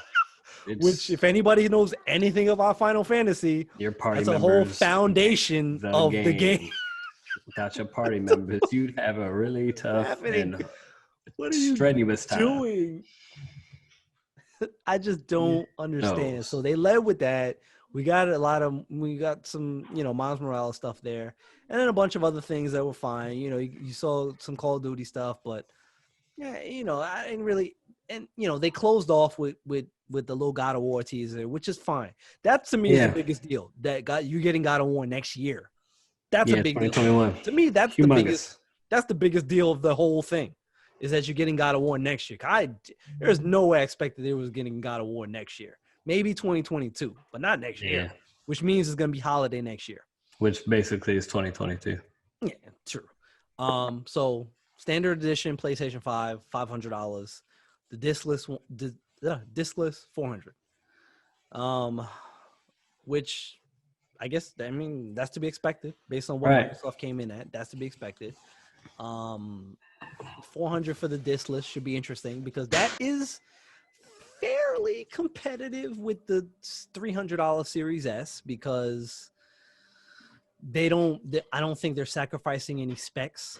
Which, if anybody knows anything about Final Fantasy, your party that's a whole foundation of the game. Without your party members, you'd have a really tough and strenuous time. Doing? I just don't understand. No. So they led with that. We got some, Miles Morales stuff there, and then a bunch of other things that were fine. You saw some Call of Duty stuff, but yeah, I didn't really. And they closed off with the little God of War teaser, which is fine. That to me is the biggest deal. You're getting God of War next year. That's a big deal. To me, that's humongous. The biggest. That's the biggest deal of the whole thing. Is that you're getting God of War next year. There's no way I expected they was getting God of War next year. Maybe 2022, but not next year, which means it's going to be holiday next year. Which basically is 2022. Yeah, true. So standard edition PlayStation 5, $500. The discless, $400. Which I guess, that's to be expected based on what Microsoft came in at. That's to be expected. $400 for the discless should be interesting because that is fairly competitive with the $300 Series S because I don't think they're sacrificing any specs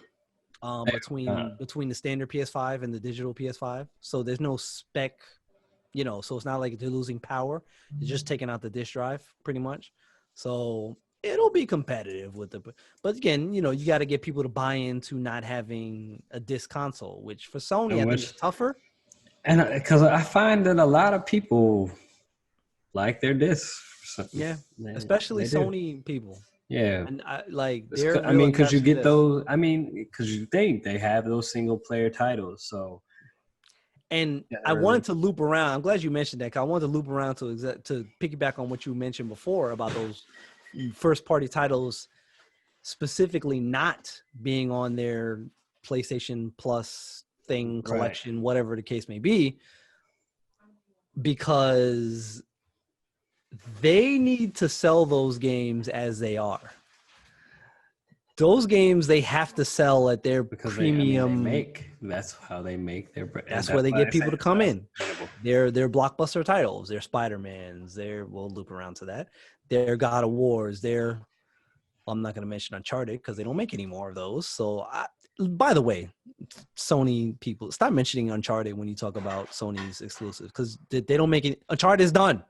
between the standard PS5 and the digital PS5. So there's no spec so it's not like they're losing power. They're just taking out the disk drive pretty much. So it'll be competitive with but again, you got to get people to buy into not having a disc console, which for Sony, I think is tougher. And because I find that a lot of people like their discs. Yeah, especially Sony people. Yeah, and because you get those. Because you think they have those single player titles. So, and I wanted to loop around. I'm glad you mentioned that. 'Cause I wanted to loop around to piggyback on what you mentioned before about those first party titles, specifically not being on their PlayStation Plus thing, collection, whatever the case may be, because they need to sell those games as they are. Those games they have to sell at their premium. That's how they make their. That's where they get people to come in. They're blockbuster titles. They're Spider-Mans. We'll loop around to that. They're God of Wars. I'm not going to mention Uncharted because they don't make any more of those. So, by the way, Sony people, stop mentioning Uncharted when you talk about Sony's exclusives because they don't make it. Uncharted is done.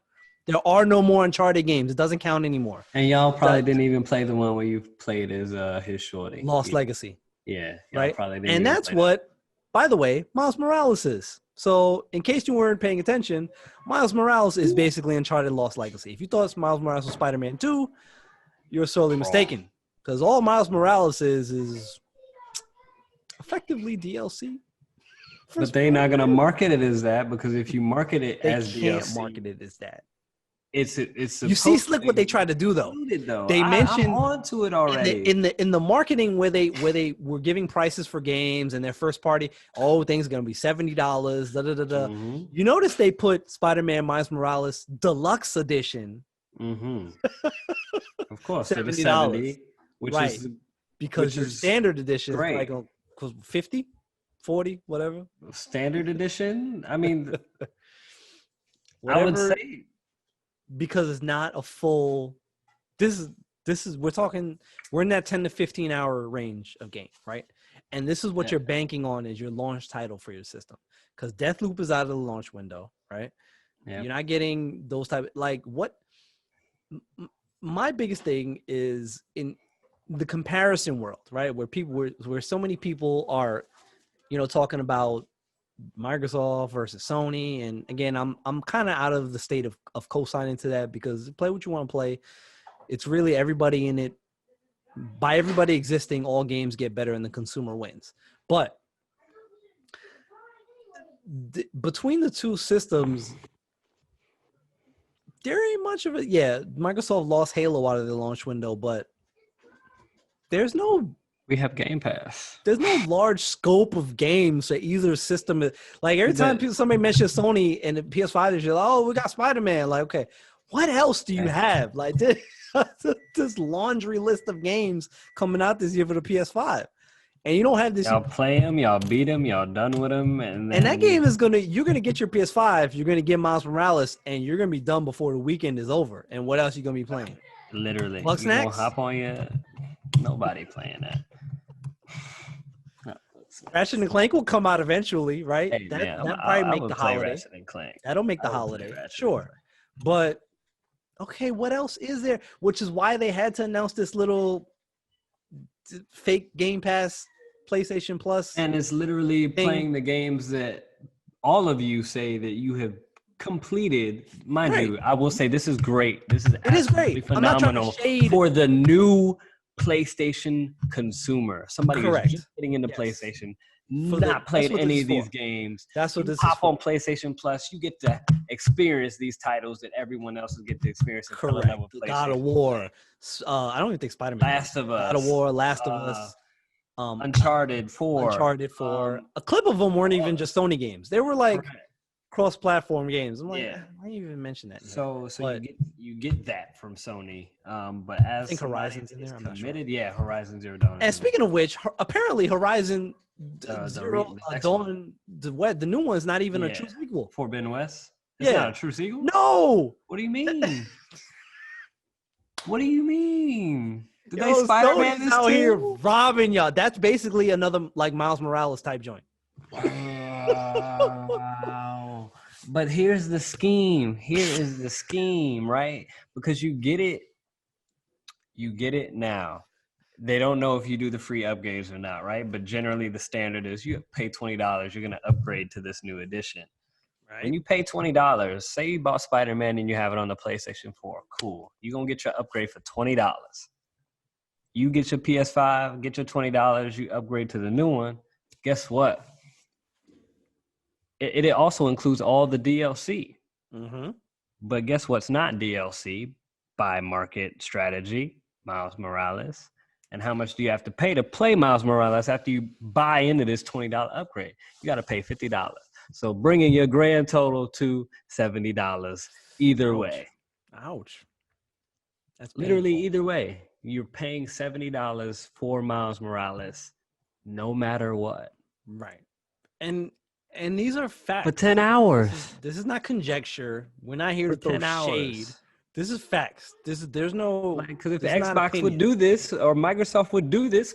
There are no more Uncharted games. It doesn't count anymore. And y'all probably didn't even play the one where you played as his shorty. Lost Legacy. Yeah. Right? Probably didn't and that's what, by the way, Miles Morales is. So in case you weren't paying attention, Miles Morales is basically Uncharted Lost Legacy. If you thought Miles Morales was Spider-Man 2, you're sorely mistaken. Because all Miles Morales is effectively DLC. But they're not going to market it as that because if you market it as DLC. They can't market it as that. It's you see slick what they tried to do though. They mentioned I'm onto it already in the marketing where they were giving prices for games and their first party. Oh, things are gonna be $70. Mm-hmm. You notice they put Spider-Man Miles Morales Deluxe Edition. Mm-hmm. Of course, $70, which is because your standard edition is like 50, 40, whatever. Standard edition. I mean, whatever, I would say. Because it's not a full. This is we're in that 10 to 15 hour range of game, right? And this is what you're banking on as your launch title for your system, because Deathloop is out of the launch window, right? Yep. You're not getting those type what. My biggest thing is in the comparison world, right? Where so many people are, talking about Microsoft versus Sony, and again, I'm kind of out of the state of co-signing to that because play what you want to play. It's really everybody in it. By everybody existing, all games get better and the consumer wins. But between the two systems, there ain't much of it. Yeah, Microsoft lost Halo out of the launch window, but we have Game Pass. There's no large scope of games for either system. Like every time somebody mentions Sony and the PS5, they're like, "Oh, we got Spider-Man." Like, okay, what else do you have? Like this laundry list of games coming out this year for the PS5, and you don't have this. Y'all play them, y'all beat them, y'all done with them, and that game is you're gonna get your PS5, you're gonna get Miles Morales, and you're gonna be done before the weekend is over. And what else are you gonna be playing? Literally, Bug Snacks. Hop on you. Nobody playing that. Ratchet and Clank will come out eventually, right? Hey, that probably make the holiday. Ratchet and Clank. That'll make the holiday, sure. But okay, what else is there? Which is why they had to announce this little fake Game Pass PlayStation Plus. And it's literally playing the games that all of you say that you have completed. Mind you, I will say this is great. This is absolutely phenomenal for the new PlayStation consumer. Somebody who's just getting into PlayStation, not played any of these games. That's what this is. On PlayStation Plus, you get to experience these titles that everyone else will get to experience. Correct. God of War. I don't even think Spider-Man. Last of Us. God of War. Last of Us. Uncharted 4. A clip of them weren't even just Sony games. They were like cross-platform games. I'm like, why do you even mention that? So you get that from Sony. But as I think Horizon's in there. I'm committed, not sure. Horizon Zero Dawn. And speaking of which, apparently Horizon Zero Dawn, the new one's not even a true sequel. Forbidden West. It's not a true sequel. No. What do you mean? What do you mean? Did they Spider-Man this out too? Here robbing y'all? That's basically another like Miles Morales type joint. Wow. But here's the scheme. Here is the scheme, right? Because you get it now. They don't know if you do the free upgrades or not, right? But generally the standard is you pay $20, you're gonna upgrade to this new edition. Right. When you pay $20, say you bought Spider-Man and you have it on the PlayStation 4, cool. You're gonna get your upgrade for $20. You get your PS5, get your $20, you upgrade to the new one. Guess what? It also includes all the DLC. Mm-hmm. But guess what's not DLC? By market strategy, Miles Morales. And how much do you have to pay to play Miles Morales after you buy into this $20 upgrade? You got to pay $50. So bringing your grand total to $70 either way. Ouch. That's Literally painful. either way. You're paying $70 for Miles Morales no matter what. Right. And these are facts. For 10 hours. This is not conjecture. We're not here For to throw 10 hours. shade. This is facts. There's no, because if this is not Xbox would opinion. do this or Microsoft would do this,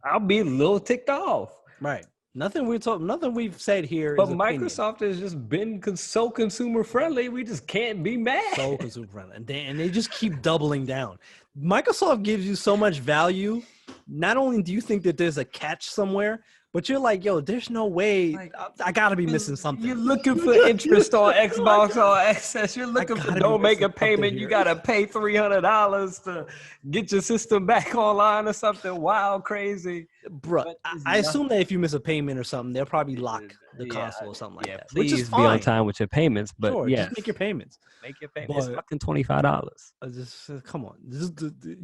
I'll be a little ticked off. Right. Nothing we've said here But is opinion. Microsoft has just been so consumer friendly, we just can't be mad. So consumer friendly, and they just keep doubling down. Microsoft gives you so much value. Not only do you think that there's a catch somewhere, but you're like, yo, there's no way. Like, I gotta be missing something. You're looking for interest on Xbox All Access. You're looking for don't make a payment. You gotta pay $300 to get your system back online or something wild, crazy. Bro, I assume that if you miss a payment or something, they'll probably lock the console or something like that. Please Which is be on fine. time with your payments, but Sure, yes, just make your payments. Make your payments. But- It's fucking $25. Come on,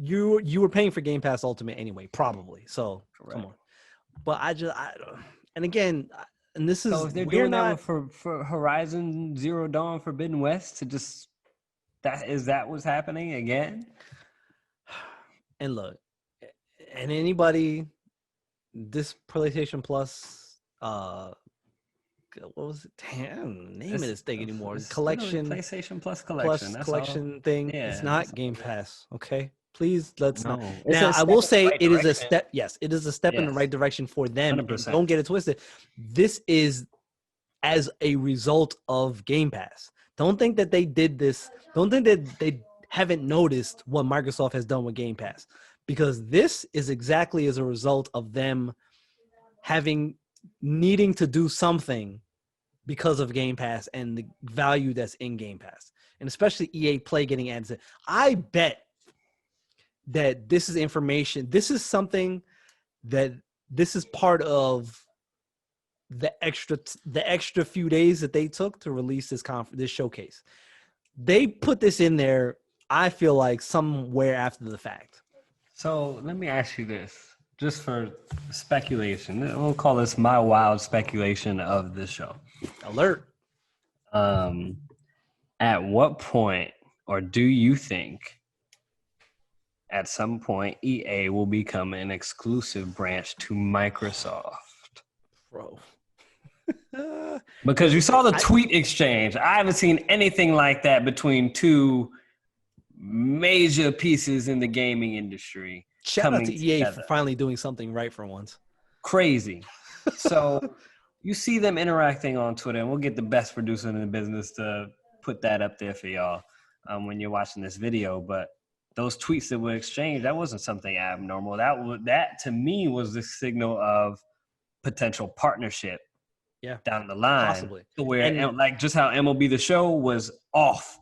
you were paying for Game Pass Ultimate anyway, probably. So come on. But and again, and this is So if they're doing that for Horizon Zero Dawn Forbidden West to just is that what's happening again? And look, and anybody, this PlayStation Plus, what was it? Damn, name of this thing anymore. Collection, PlayStation Plus collection. Plus collection thing. Yeah, it's not Game Pass. Okay, please let's not. It's Now a I will step in say the right it is a direction. step. Yes, it is a step in the Yes. right direction for them. And 100%. don't get it twisted. This is as a result of Game Pass. Don't think that they did this. Don't think that they haven't noticed what Microsoft has done with Game Pass, because this is exactly as a result of them needing to do something because of Game Pass and the value that's in Game Pass, and especially EA Play getting added. I bet that this is information. This is something that this is part of the extra few days that they took to release this showcase. They put this in there, I feel like, somewhere after the fact. So let me ask you this, just for speculation. We'll call this my wild speculation of this show. Alert. At what point, or do you think at some point EA will become an exclusive branch to Microsoft? Bro. Because you saw the tweet exchange. I haven't seen anything like that between two major pieces in the gaming industry. Shout out to EA together. for finally doing something right for once. Crazy. So you see them interacting on Twitter, and we'll get the best producer in the business to put that up there for y'all when you're watching this video. But those tweets that were exchanged, that wasn't something abnormal. That to me was the signal of potential partnership. Yeah, down the line, possibly. To where like just how MLB The Show was off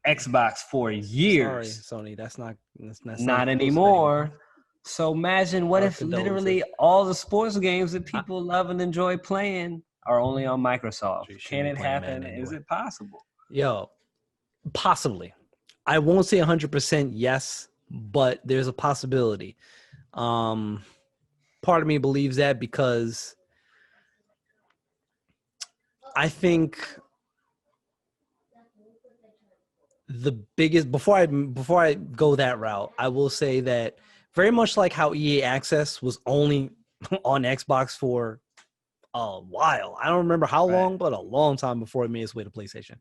Xbox for years. Sorry, Sony, that's not anymore. So imagine what if literally all the sports games that people love and enjoy playing are only on Microsoft? Can it happen? Is it possible? Yo, possibly. I won't say 100% yes, but there's a possibility. Part of me believes that because I think the biggest, before I go that route, I will say that very much like how EA Access was only on Xbox for a while. I don't remember how long, but a long time before it made its way to PlayStation.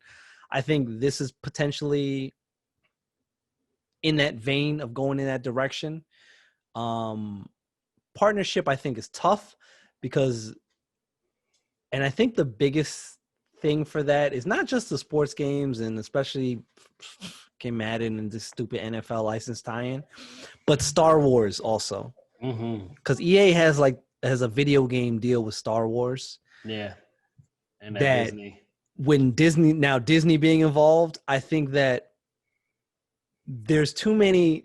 I think this is potentially in that vein of going in that direction. Partnership, I think, is tough because And I think the biggest thing for that is not just the sports games and especially Madden and this stupid NFL license tie-in, but Star Wars also. Because EA has a video game deal with Star Wars. Yeah. And that Disney. When Disney being involved, I think that there's too many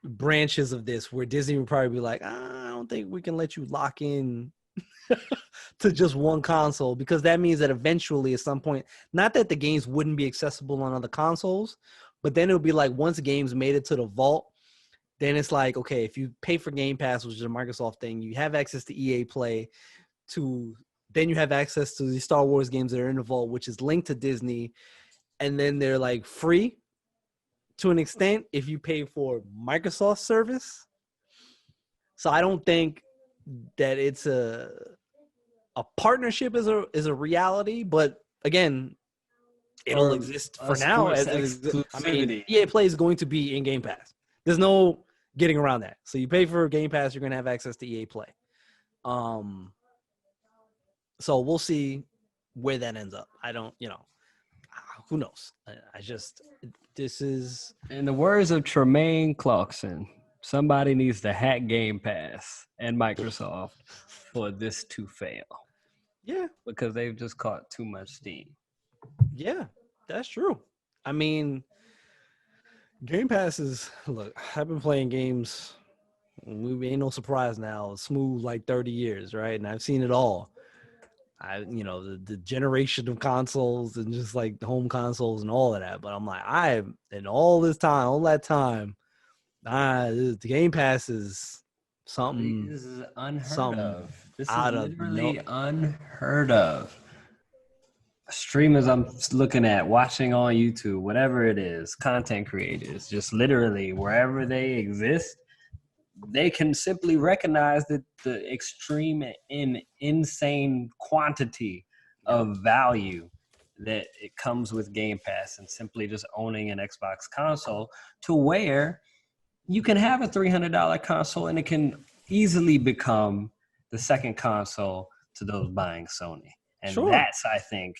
branches of this where Disney would probably be like, I don't think we can let you lock in to just one console, because that means that eventually at some point, not that the games wouldn't be accessible on other consoles, but then it would be like once games made it to the vault, then it's like, okay, if you pay for Game Pass, which is a Microsoft thing, you have access to EA Play, then you have access to the Star Wars games that are in the vault, which is linked to Disney, and then they're like free to an extent if you pay for Microsoft service. So I don't think that it's a partnership is a reality, but again, it'll exist for now as it exists. I mean, EA Play is going to be in Game Pass. There's no getting around that. So you pay for Game Pass, you're going to have access to EA Play. So we'll see where that ends up. I don't, who knows? This is... In the words of Tremaine Clarkson, somebody needs to hack Game Pass and Microsoft for this to fail. Yeah. Because they've just caught too much steam. Yeah, that's true. I mean, Game Pass is... Look, I've been playing games... We ain't no surprise now. Smooth like 30 years, right? And I've seen it all. The generation of consoles and just like the home consoles and all of that. But I'm like, all that time, the Game Pass is something. This is unheard of. This is literally unheard of. Streamers I'm looking at, watching on YouTube, whatever it is, content creators, just literally wherever they exist, they can simply recognize that the extreme and insane quantity of value that it comes with Game Pass and simply just owning an Xbox console, to where you can have a $300 console and it can easily become the second console to those buying Sony. And that's, I think,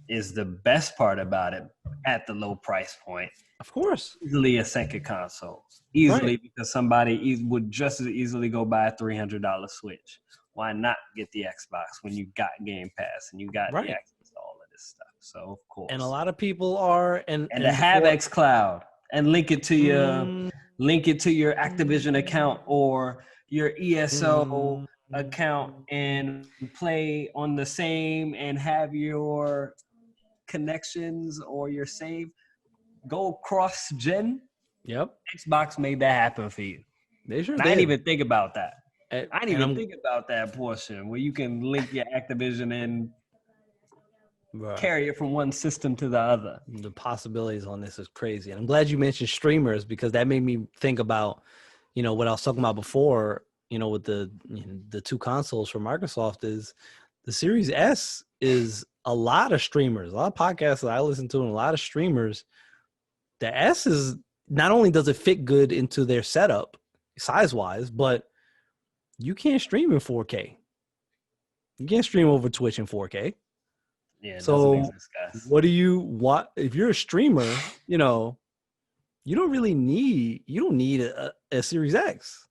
is the best part about it at the low price point. Of course. Easily a second console. Easily, because somebody would just as easily go buy a $300 Switch. Why not get the Xbox when you got Game Pass and you got the access to all of this stuff? So, of course. And a lot of people are... And to have xCloud and link it to your Activision account or your ESO account and play on the same and have your connections or your save go cross-gen. Yep. Xbox made that happen for you. They sure did. I didn't even think about that. I didn't even think about that portion where you can link your Activision and carry it from one system to the other. The possibilities on this is crazy. And I'm glad you mentioned streamers, because that made me think about, what I was talking about before, with the two consoles for Microsoft, is the Series S is a lot of streamers, a lot of podcasts that I listen to, and a lot of streamers. The S is, not only does it fit good into their setup size-wise, but you can't stream in 4K. You can't stream over Twitch in 4K. Yeah. So what do you want? If you're a streamer, you don't need a Series X,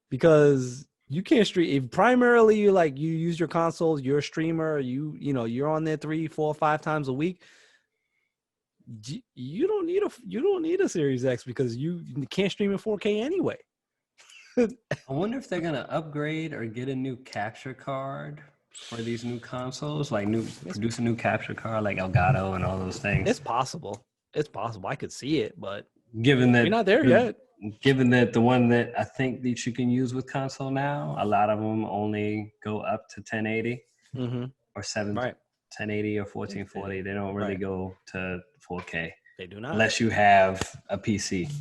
because you can't stream. If primarily you use your consoles, you're a streamer, you're on there 3, 4, 5 times a week. You don't need a Series X, because you can't stream in 4K anyway. I wonder if they're gonna upgrade or get a new capture card for these new consoles, produce a new capture card like Elgato and all those things. It's possible. I could see it, but given that we're not there yet. Given that the one that I think that you can use with console now, a lot of them only go up to 1080 or 1080 or 1440. They don't really go to 4K. They do not, unless you have a PC.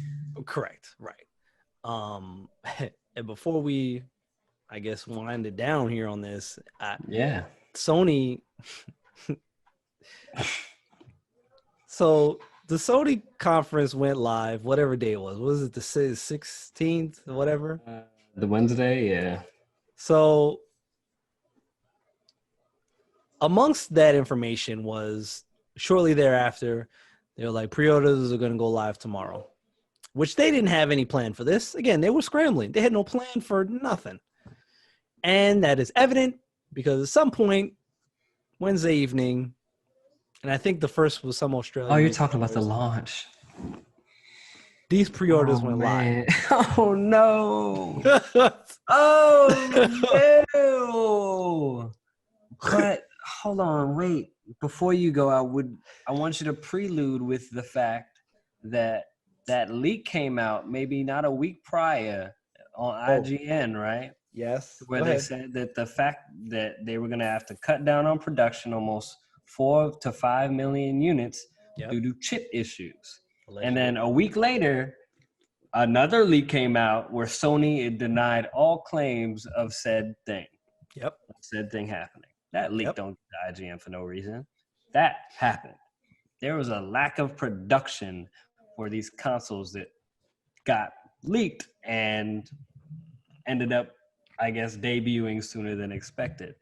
Correct. Right. And before we, I guess, wind it down here on this, Sony. So the Sony conference went live, whatever day it was. Was it the 16th or whatever? The Wednesday, yeah. So amongst that information was shortly thereafter, they were like, pre-orders are going to go live tomorrow, which they didn't have any plan for this. Again, they were scrambling. They had no plan for nothing. And that is evident because at some point, Wednesday evening, and I think the first was some Australian. Oh, you're talking about the launch. These pre-orders went live. Oh, no. Oh, no. But hold on, wait. Before you go, I want you to prelude with the fact that that leak came out maybe not a week prior on IGN, right? Yes. Where they said that the fact that they were going to have to cut down on production almost 4 to 5 million units due to chip issues. Allegedly. And then a week later, another leak came out where Sony denied all claims of said thing. Yep. Said thing happening. That leak don't get IGN for no reason. That happened. There was a lack of production for these consoles that got leaked and ended up, I guess, debuting sooner than expected.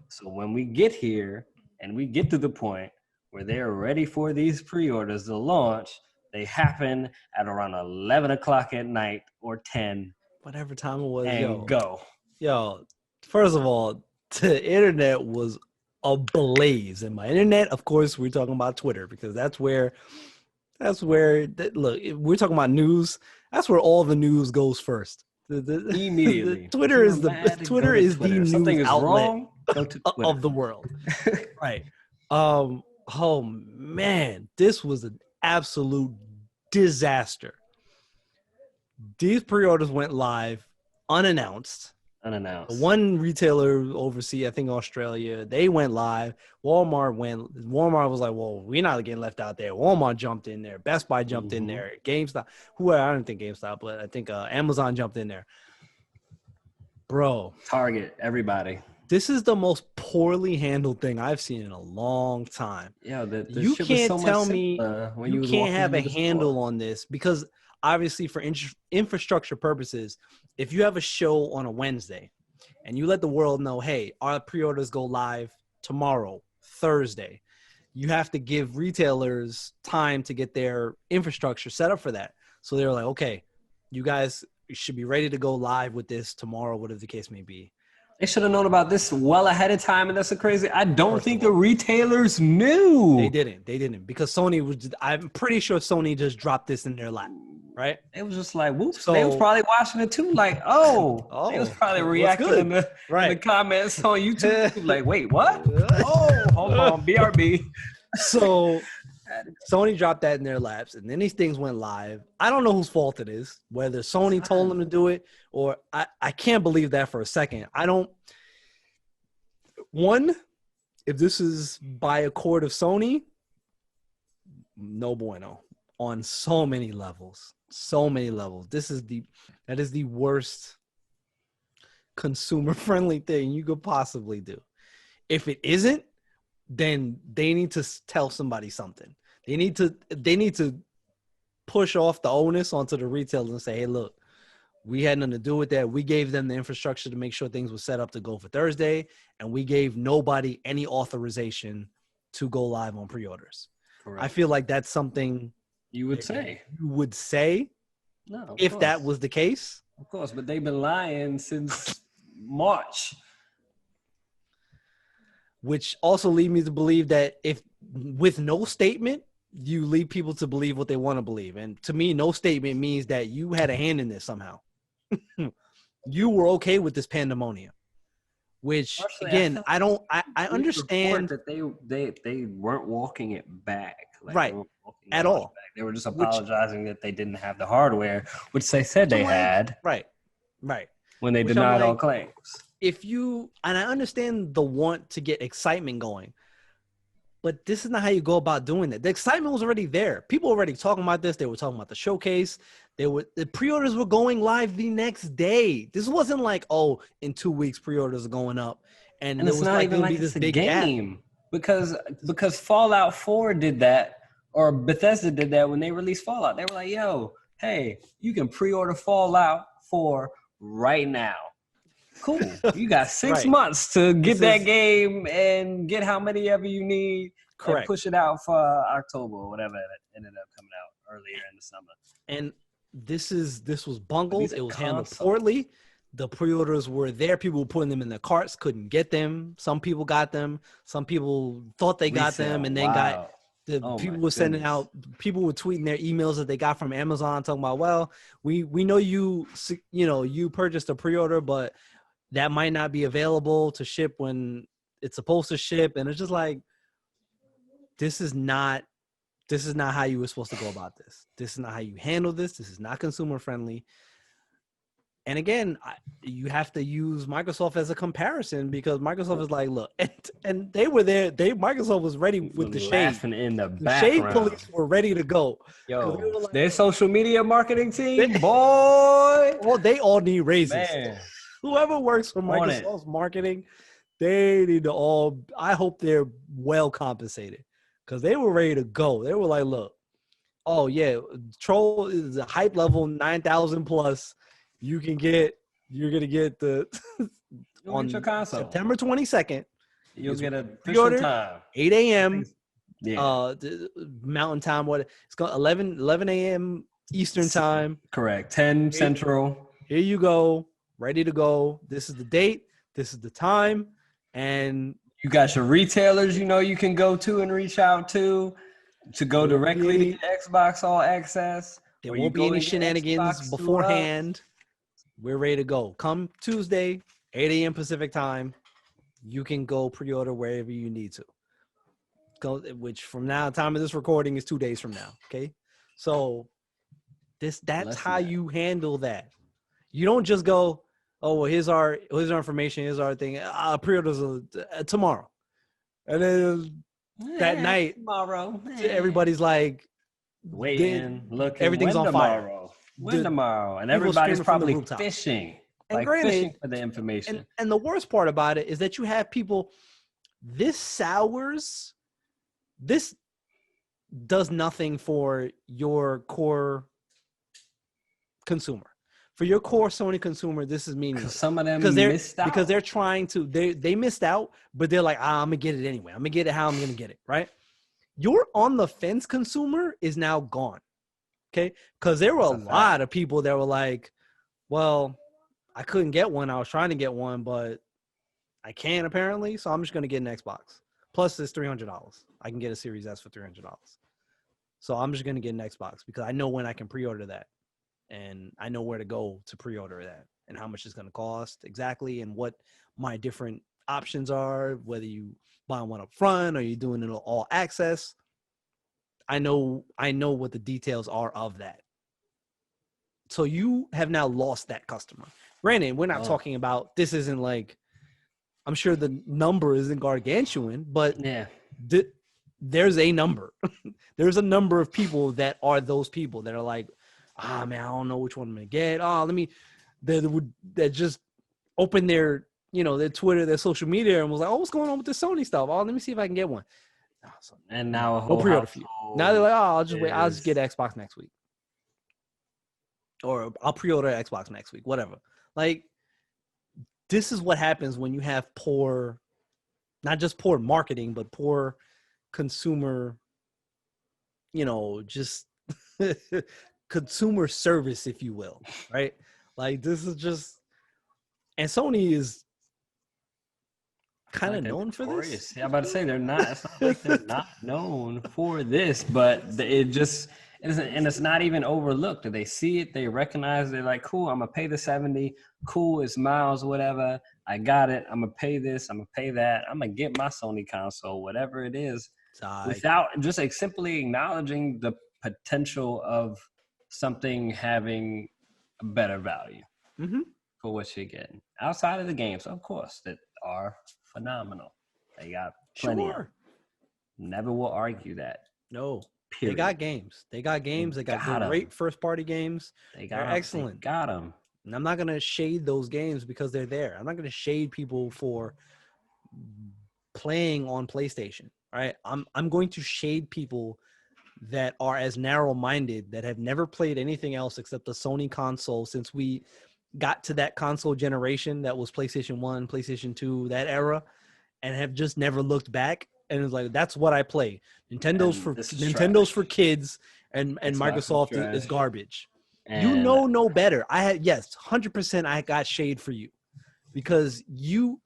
So when we get here and we get to the point where they're ready for these pre-orders to launch, they happen at around 11 o'clock at night or 10. Whatever time it was. And go. Yo, first of all, the internet was ablaze. And by internet, of course, we're talking about Twitter because that's where look, if we're talking about news, that's where all the news goes first. Immediately. Twitter is the news Something is outlet wrong, go to Twitter. Of the world. Right. Oh man, this was an absolute disaster. These pre-orders went live unannounced. One retailer overseas, I think Australia, they went live. Walmart was like, well, we're not getting left out there. Walmart jumped in there. Best Buy jumped in there. GameStop, I don't think GameStop, but I think Amazon jumped in there. Bro. Target, everybody. This is the most poorly handled thing I've seen in a long time. Yeah, you can't tell me you can't have a handle on this because obviously for infrastructure purposes, if you have a show on a Wednesday and you let the world know, hey, our pre-orders go live tomorrow, Thursday, you have to give retailers time to get their infrastructure set up for that. So they're like, okay, you guys should be ready to go live with this tomorrow, whatever the case may be. They should have known about this well ahead of time, and that's so crazy. I don't think the retailers knew. They didn't because Sony I'm pretty sure Sony just dropped this in their lap, right? It was just like, whoops. So, they was probably watching it too, like, they was probably reacting in the comments on YouTube, like, wait, what? Hold on, BRB. So Sony dropped that in their laps, and then these things went live. I don't know whose fault it is, whether Sony told them to do it or I can't believe that for a second. If this is by accord of Sony, no bueno on so many levels. That is the worst consumer-friendly thing you could possibly do. If it isn't, then they need to tell somebody something. They need to push off the onus onto the retailers and say, hey, look, we had nothing to do with that. We gave them the infrastructure to make sure things were set up to go for Thursday, and we gave nobody any authorization to go live on pre-orders. Correct. I feel like that's something you would say. No, if that was the case. Of course, but they've been lying since March. Which also lead me to believe that if with no statement, you lead people to believe what they want to believe. And to me, no statement means that you had a hand in this somehow. You were okay with this pandemonium, which again, I understand that they weren't walking it back. Right. At all. They were just apologizing that they didn't have the hardware, which they said they had. Right. When they denied all claims. And I understand the want to get excitement going, but this is not how you go about doing it. The excitement was already there. People were already talking about this. They were talking about the showcase. The pre-orders were going live the next day. This wasn't like, in 2 weeks pre-orders are going up, and it was not like even going to be this big game because Fallout 4 did that, or Bethesda did that when they released Fallout. They were like, yo, hey, you can pre-order Fallout 4 right now. Cool. You got 6 Right. months to get This that is- game and get how many ever you need. And Correct. push it out for October or whatever it ended up coming out earlier in the summer. And this was But bungled. these are It was handled consoles. poorly. The pre-orders were there. People were putting them in their carts, couldn't get them. Some people got them. Some people thought they got them, Resale. and then Wow. the Oh people my were sending goodness. out. People were tweeting their emails that they got from Amazon, talking about, well, we know you purchased a pre-order, but that might not be available to ship when it's supposed to ship, and it's just like, this is not how you were supposed to go about this. This is not how you handle this. This is not consumer friendly. And again, you have to use Microsoft as a comparison, because Microsoft is like, look, and they were there. Microsoft was ready with the shade. Laughing in the The shade background. police were ready to go. Yo, They were like, their social media marketing team, boy. they all need raises. Man. Whoever works for On it. Microsoft's marketing, they need to all. I hope they're well compensated, because they were ready to go. They were like, look, oh yeah, Troll is a hype level 9,000 plus. You're gonna get the You'll on get your console. September 22nd. You'll get a pre-order, official time. 8 a.m. Yeah. Mountain time. What it's called 11 a.m. Eastern time. Correct. 10 Central. Here you go, ready to go. This is the date. This is the time, and You got your retailers you can go to and reach out to go directly to your Xbox All Access. there or you won't be go any to get shenanigans Xbox through beforehand. We're ready to go. Come Tuesday, 8 a.m. Pacific time. You can go pre-order wherever you need to. Go, which from now, time of this recording is 2 days from now. Okay, so that's how you handle that. You don't just go, oh well, here's our information, here's our thing. Pre-orders tomorrow, and then that night tomorrow, everybody's like waiting, looking. Everything's on fire. When tomorrow, and people everybody's screaming from the probably rooftops. fishing, And like granted, fishing for the information. And the worst part about it is that you have people. This does nothing for your core consumer. For your core Sony consumer, this is meaningless. Some of them missed out. Because they're trying to, they missed out, but they're like, I'm gonna get it anyway. I'm gonna get it how I'm gonna get it, right? Your on the fence consumer is now gone. Okay, because there were a lot of people that were like, well, I couldn't get one. I was trying to get one, but I can't apparently. So I'm just going to get an Xbox. Plus it's $300. I can get a Series S for $300. So I'm just going to get an Xbox because I know when I can pre-order that. And I know where to go to pre-order that and how much it's going to cost exactly and what my different options are, whether you buy one up front or you're doing it all access. I know what the details are of that. So you have now lost that customer. Granted, we're not talking about, this isn't like, I'm sure the number isn't gargantuan, but yeah, there's a number. There's a number of people that are those people that are like, man, I don't know which one I'm gonna get. That just open their, their Twitter, their social media, and was like, oh, what's going on with the Sony stuff? Oh, let me see if I can get one. And now a whole pre-order for you. Now they're like, I'll just wait. I'll just get Xbox next week, or I'll pre-order Xbox next week. Whatever. Like, this is what happens when you have poor, not just poor marketing, but poor consumer. Just consumer service, if you will, right? Like, this is just, and Sony is kind of known for this. Yeah, I'm about to say they're not. It's not like they're not known for this, but it's not even overlooked. They see it, they recognize. They're like, cool. I'm gonna pay the $70. Cool, it's miles, whatever. I got it. I'm gonna pay this. I'm gonna pay that. I'm gonna get my Sony console, whatever it is, without just simply acknowledging the potential of something having a better value for what you're getting outside of the games, of course, that are phenomenal. They got plenty. Sure. Never will argue that. No. Period. They got games. They got great first-party games. They're excellent. They got them. And I'm not going to shade those games because they're there. I'm not going to shade people for playing on PlayStation. Right? I'm going to shade people that are as narrow-minded, that have never played anything else except the Sony console since we got to that console generation that was PlayStation 1, PlayStation 2, that era, and have just never looked back. And it's like, that's what I play. Nintendo's for kids, and Microsoft is garbage. You know no better. I had 100%. I got shade for you because you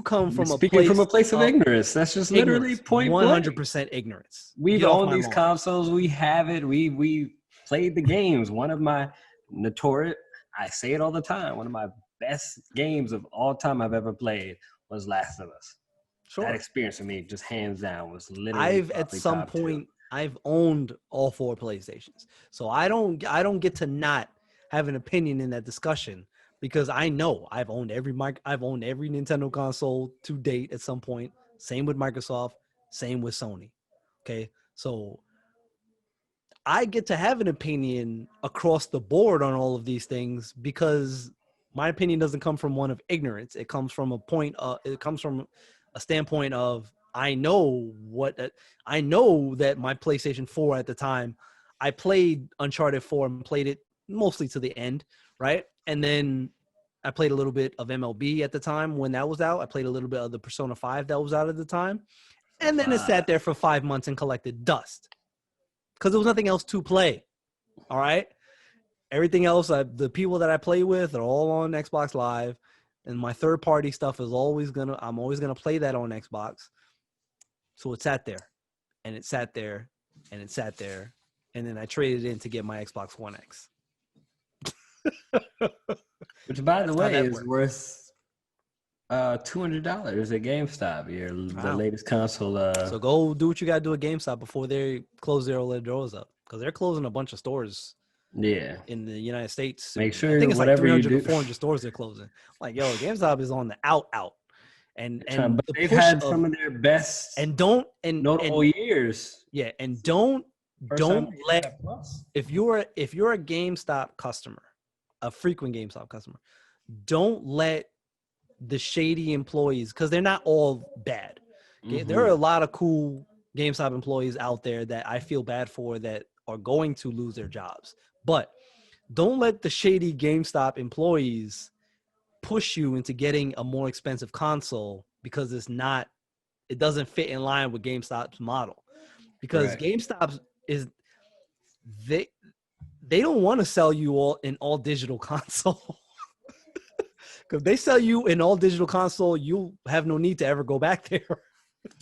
come from a place of ignorance. That's just literally point 100% ignorance. We've owned these consoles. We have it. We played the games. One of my notorious, I say it all the time, one of my best games of all time I've ever played was Last of Us. Sure. That experience for me, just hands down, was literally. I've owned all 4 PlayStations, so I don't get to not have an opinion in that discussion because I know I've owned every Nintendo console to date at some point. Same with Microsoft, same with Sony. Okay, so I get to have an opinion across the board on all of these things because my opinion doesn't come from one of ignorance. It comes from a standpoint of I know that my PlayStation 4 at the time, I played Uncharted 4 and played it mostly to the end, right? And then I played a little bit of MLB at the time when that was out. I played a little bit of the Persona 5 that was out at the time. And then it sat there for 5 months and collected dust because there was nothing else to play. All right. Everything else, the people that I play with are all on Xbox Live. And my third party stuff is I'm always going to play that on Xbox. So it sat there and it sat there and it sat there. And then I traded in to get my Xbox One X. Which, by the way, is worth $200 at GameStop. The latest console. So go do what you got to do at GameStop before they close their OLED doors up. Because they're closing a bunch of stores. Yeah, in the United States. Make sure I think it's like 300 to 400 stores they're closing. Like, yo, GameStop is on the out. And they've had some of their best notable years. Yeah, and don't let if you're a GameStop customer, a frequent GameStop customer, don't let the shady employees, because they're not all bad. Mm-hmm. There are a lot of cool GameStop employees out there that I feel bad for that are going to lose their jobs. But don't let the shady GameStop employees push you into getting a more expensive console because it doesn't fit in line with GameStop's model. Because GameStop they don't want to sell you all digital console. Because if they sell you an all digital console, you'll have no need to ever go back there.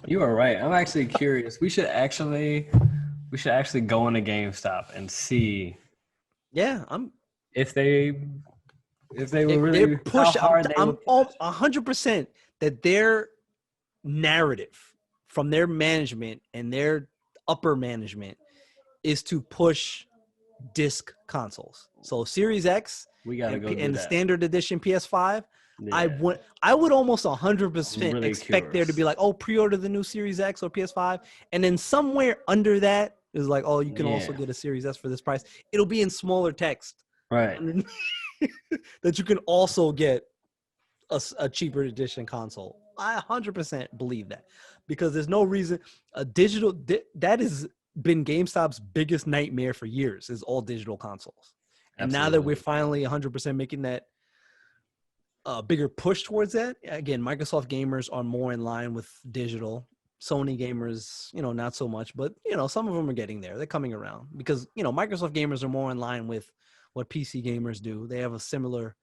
You are right. I'm actually curious. We should actually go into GameStop and see. Yeah, if they were really push. I'm 100% that their narrative from their management and their upper management is to push disc consoles. So Series X and the standard edition PS5. Yeah. I would almost 100% really expect there to be like, oh, pre-order the new Series X or PS5, and then somewhere under that is like, oh, you can also get a Series S for this price. It'll be in smaller text, right? that you can also get a cheaper edition console. I 100% believe that because there's no reason that has been GameStop's biggest nightmare for years is all digital consoles. And now that we're finally 100% making that bigger push towards that, again, Microsoft gamers are more in line with digital. Sony gamers, not so much, but some of them are getting there. They're coming around because Microsoft gamers are more in line with what PC gamers do. They have a similar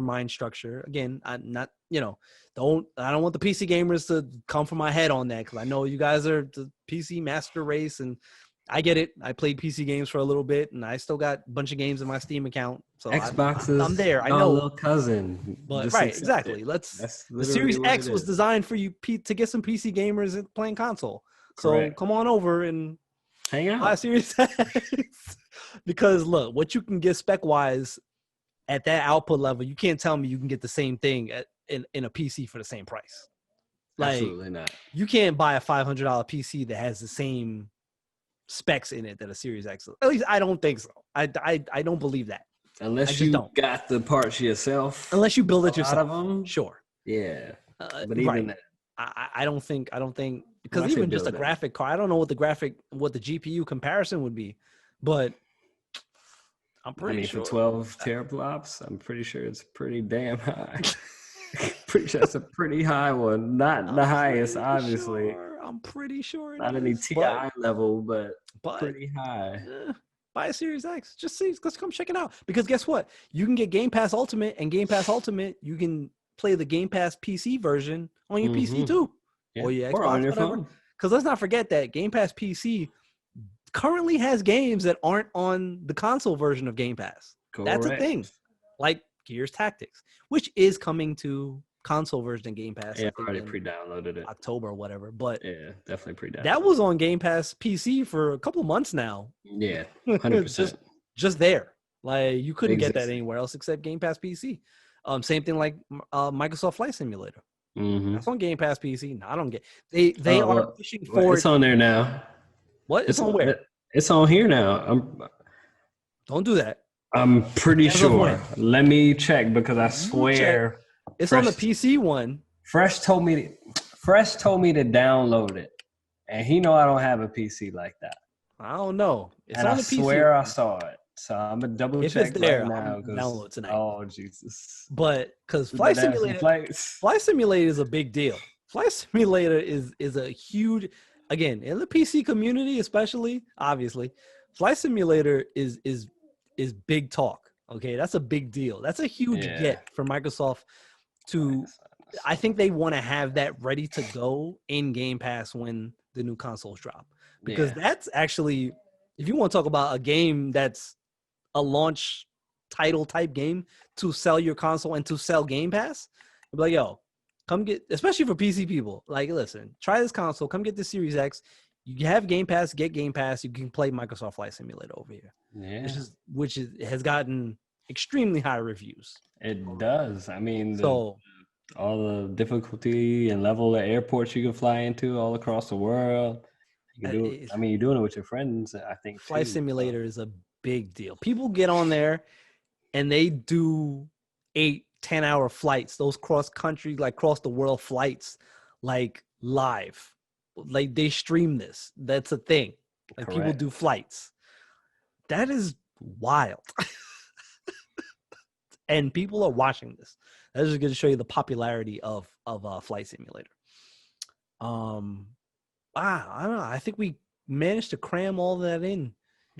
mind structure. Again, I don't want the PC gamers to come for my head on that because I know you guys are the PC master race, and I get it. I played PC games for a little bit, and I still got a bunch of games in my Steam account. So Xboxes, I'm there. I know, little cousin. But right, exactly. The Series X was designed for you to get some PC gamers playing console. So come on over and hang out. Buy Series X. Because look, what you can get spec wise at that output level, you can't tell me you can get the same thing in a PC for the same price. Like, absolutely not. You can't buy a $500 PC that has the same specs in it that a Series X. At least I don't think so. I don't believe that. Unless you got the parts yourself. Unless you build it yourself. Of them, sure. Yeah. But even that. I don't think because even just a graphic card, I don't know what the GPU comparison would be, but I'm I pretty mean, sure. for 12 teraflops, I'm pretty sure it's pretty damn high. Pretty sure that's a pretty high one. Not the highest, obviously. I'm pretty sure it Not any is. TI level, but But pretty high. buy a Series X. Just see, let's come check it out. Because guess what? You can get Game Pass Ultimate, and Game Pass Ultimate, you can play the Game Pass PC version on your PC too, or your Or on Xbox, your whatever. phone. Because let's not forget that Game Pass PC currently has games that aren't on the console version of Game Pass. That's a thing. Like Gears Tactics, which is coming to console version of Game Pass. Yeah, I think I already pre-downloaded it. October or whatever. But yeah, definitely pre-downloaded. That was on Game Pass PC for a couple months now. Yeah, 100%. just there. Like you couldn't get that anywhere else except Game Pass PC. Same thing like Microsoft Flight Simulator. That's on Game Pass PC. No, I don't get. They are pushing forward. It's on there now. What? It's on where? It's on here now. Don't do that. I'm pretty sure. Let me check because I swear it's on the PC one. Fresh told me to download it, and he know I don't have a PC like that. I don't know. It's and on I the PC. Swear I saw it. So I'm gonna double check if it's there, right now. Download tonight. Oh Jesus! But because Flight Simulator is a big deal. Flight Simulator is a huge, again, in the PC community, especially obviously, Flight Simulator is big talk. Okay, that's a big deal. That's a huge get for Microsoft to. I think they want to have that ready to go in Game Pass when the new consoles drop, because that's actually, if you want to talk about a game that's a launch title type game to sell your console and to sell Game Pass, you'll be like, yo, come get, especially for PC people, like, listen, try this console, come get the Series X. You have Game Pass, get Game Pass. You can play Microsoft Flight Simulator over here, which has gotten extremely high reviews. It does. I mean, all the difficulty and level of airports you can fly into all across the world. You can do it. I mean, you're doing it with your friends, I think. Flight Simulator is a big deal. People get on there and they do 8-10 hour flights, those cross country, like cross the world flights, like live. Like they stream this. That's a thing. Like people do flights. That is wild. And people are watching this. That's just going to show you the popularity of Flight Simulator. I don't know. I think we managed to cram all that in.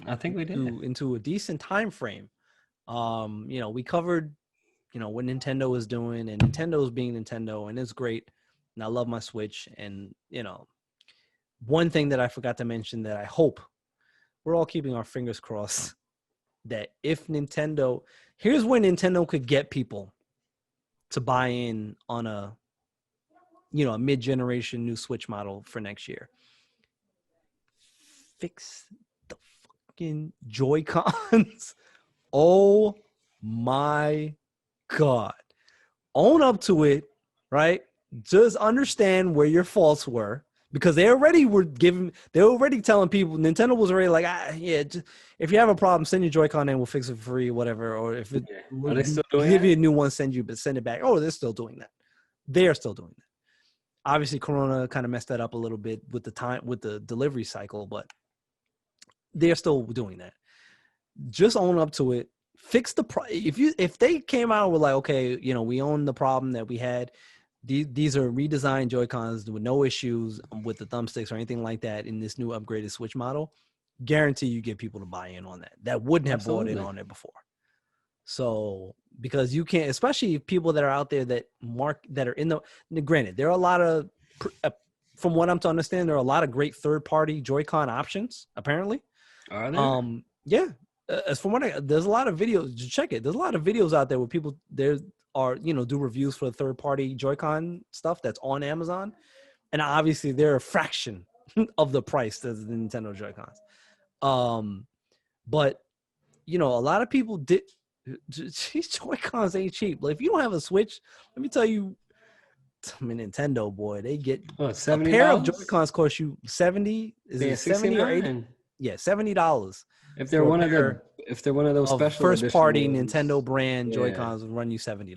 I think we did into a decent time frame. We covered, what Nintendo is doing, and Nintendo is being Nintendo, and it's great. And I love my Switch. And one thing that I forgot to mention that I hope we're all keeping our fingers crossed that if Nintendo, here's where Nintendo could get people to buy in on a mid-generation new Switch model for next year. Fix the fucking Joy-Cons. Oh my God. Own up to it, right? Just understand where your faults were, because they already telling people, Nintendo was already like, if you have a problem, send your Joy-Con in, we'll fix it for free, whatever. Or if it, Are they still doing give you a new one, send it back. Oh, they're still doing that. They are still doing that. Obviously, Corona kind of messed that up a little bit with the delivery cycle, but they're still doing that. Just own up to it. Fix the if they came out with like, okay, we own the problem that we had. These are redesigned Joy-Cons with no issues with the thumbsticks or anything like that in this new upgraded Switch model. Guarantee you get people to buy in on that. That wouldn't have bought in on it before. So, because you can't, especially people that are out there that are in the, granted, there are a lot of, from what I'm to understand, there are a lot of great third-party Joy-Con options, apparently. Are there? Yeah. As from there's a lot of videos, check it. There's a lot of videos out there where people, do reviews for the third-party Joy-Con stuff that's on Amazon. And obviously they're a fraction of the price as the Nintendo Joy-Cons. But, a lot of people did, these Joy-Cons ain't cheap. Like, if you don't have a Switch, let me tell you, Nintendo, boy, they get a pair of Joy-Cons cost you $70. Is it 70 or 80? Yeah, $70. If they're one of those special first party Nintendo brand Joy-Cons, will run you $70.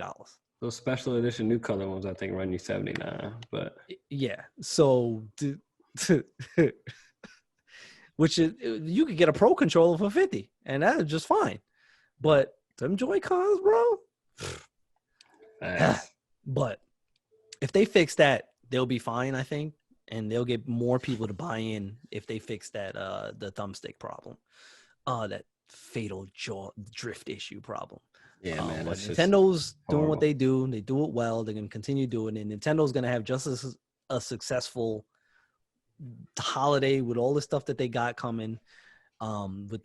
Those special edition new color ones, I think, run you $79. But yeah, so which is, you could get a Pro controller for $50, and that is just fine. But them Joy-Cons, bro. Facts. But if they fix that, they'll be fine, I think, and they'll get more people to buy in if they fix that the thumbstick problem, that fatal jaw drift issue problem. Yeah, man. But That's just Nintendo's doing what horrible. they do. They do it well. They're gonna continue doing it. Nintendo's gonna have just as a successful holiday with all the stuff that they got coming. With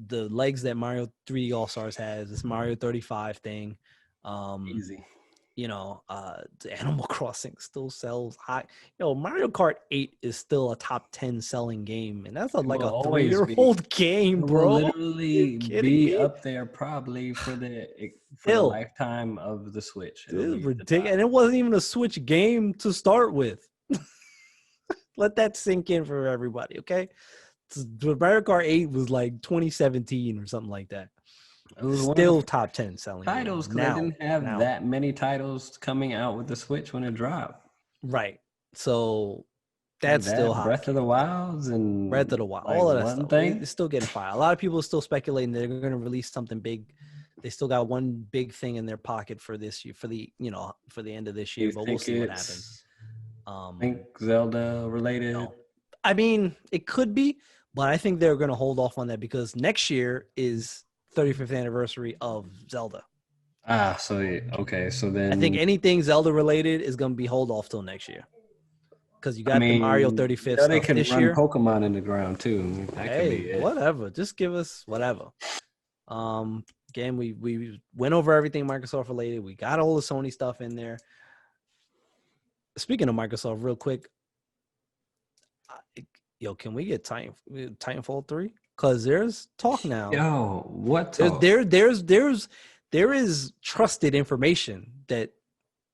the legs that Mario 3D All Stars has, this Mario 35 thing. Easy. The Animal Crossing still sells high. Mario Kart 8 is still a top 10 selling game, and that's like a always 3-year-old game, It bro. will literally kidding be me? up there probably for the Still. lifetime of the Switch. This is ridiculous, and it wasn't even a Switch game to start with. Let that sink in for everybody, okay? Mario Kart 8 was like 2017 or something like that. It was Still top 10 selling titles games. because they didn't have now. that many titles coming out with the Switch when it dropped. Right. So that's still hot. Breath of the Wilds and Breath of the Wild. like all of that one stuff. thing. It's still getting fired. A lot of people are still speculating they're going to release something big. They still got one big thing in their pocket for this year, for the end of this year, but we'll see what happens. I think Zelda related. No. I mean, it could be, but I think they're going to hold off on that because next year is 35th anniversary of Zelda. Okay. So then I think anything Zelda related is going to be hold off till next year. Because you got the Mario 35th they can this run year. Pokemon in the ground too. That could be it. Whatever. Just give us whatever. Again, we went over everything Microsoft related. We got all the Sony stuff in there. Speaking of Microsoft, real quick, can we get Titanfall 3? Because there's talk now. Yo, what talk? There is trusted information that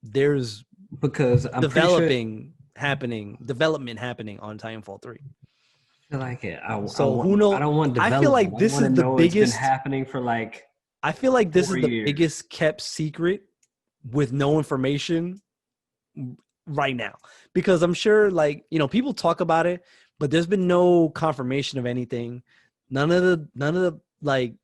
there's because I'm development happening on Titanfall 3. I feel like it. Who knows? I don't want development. I feel like this is the biggest. It's been happening for like. I feel like this is the 4 years. biggest kept secret with no information right now, because I'm sure people talk about it, but there's been no confirmation of anything. None of the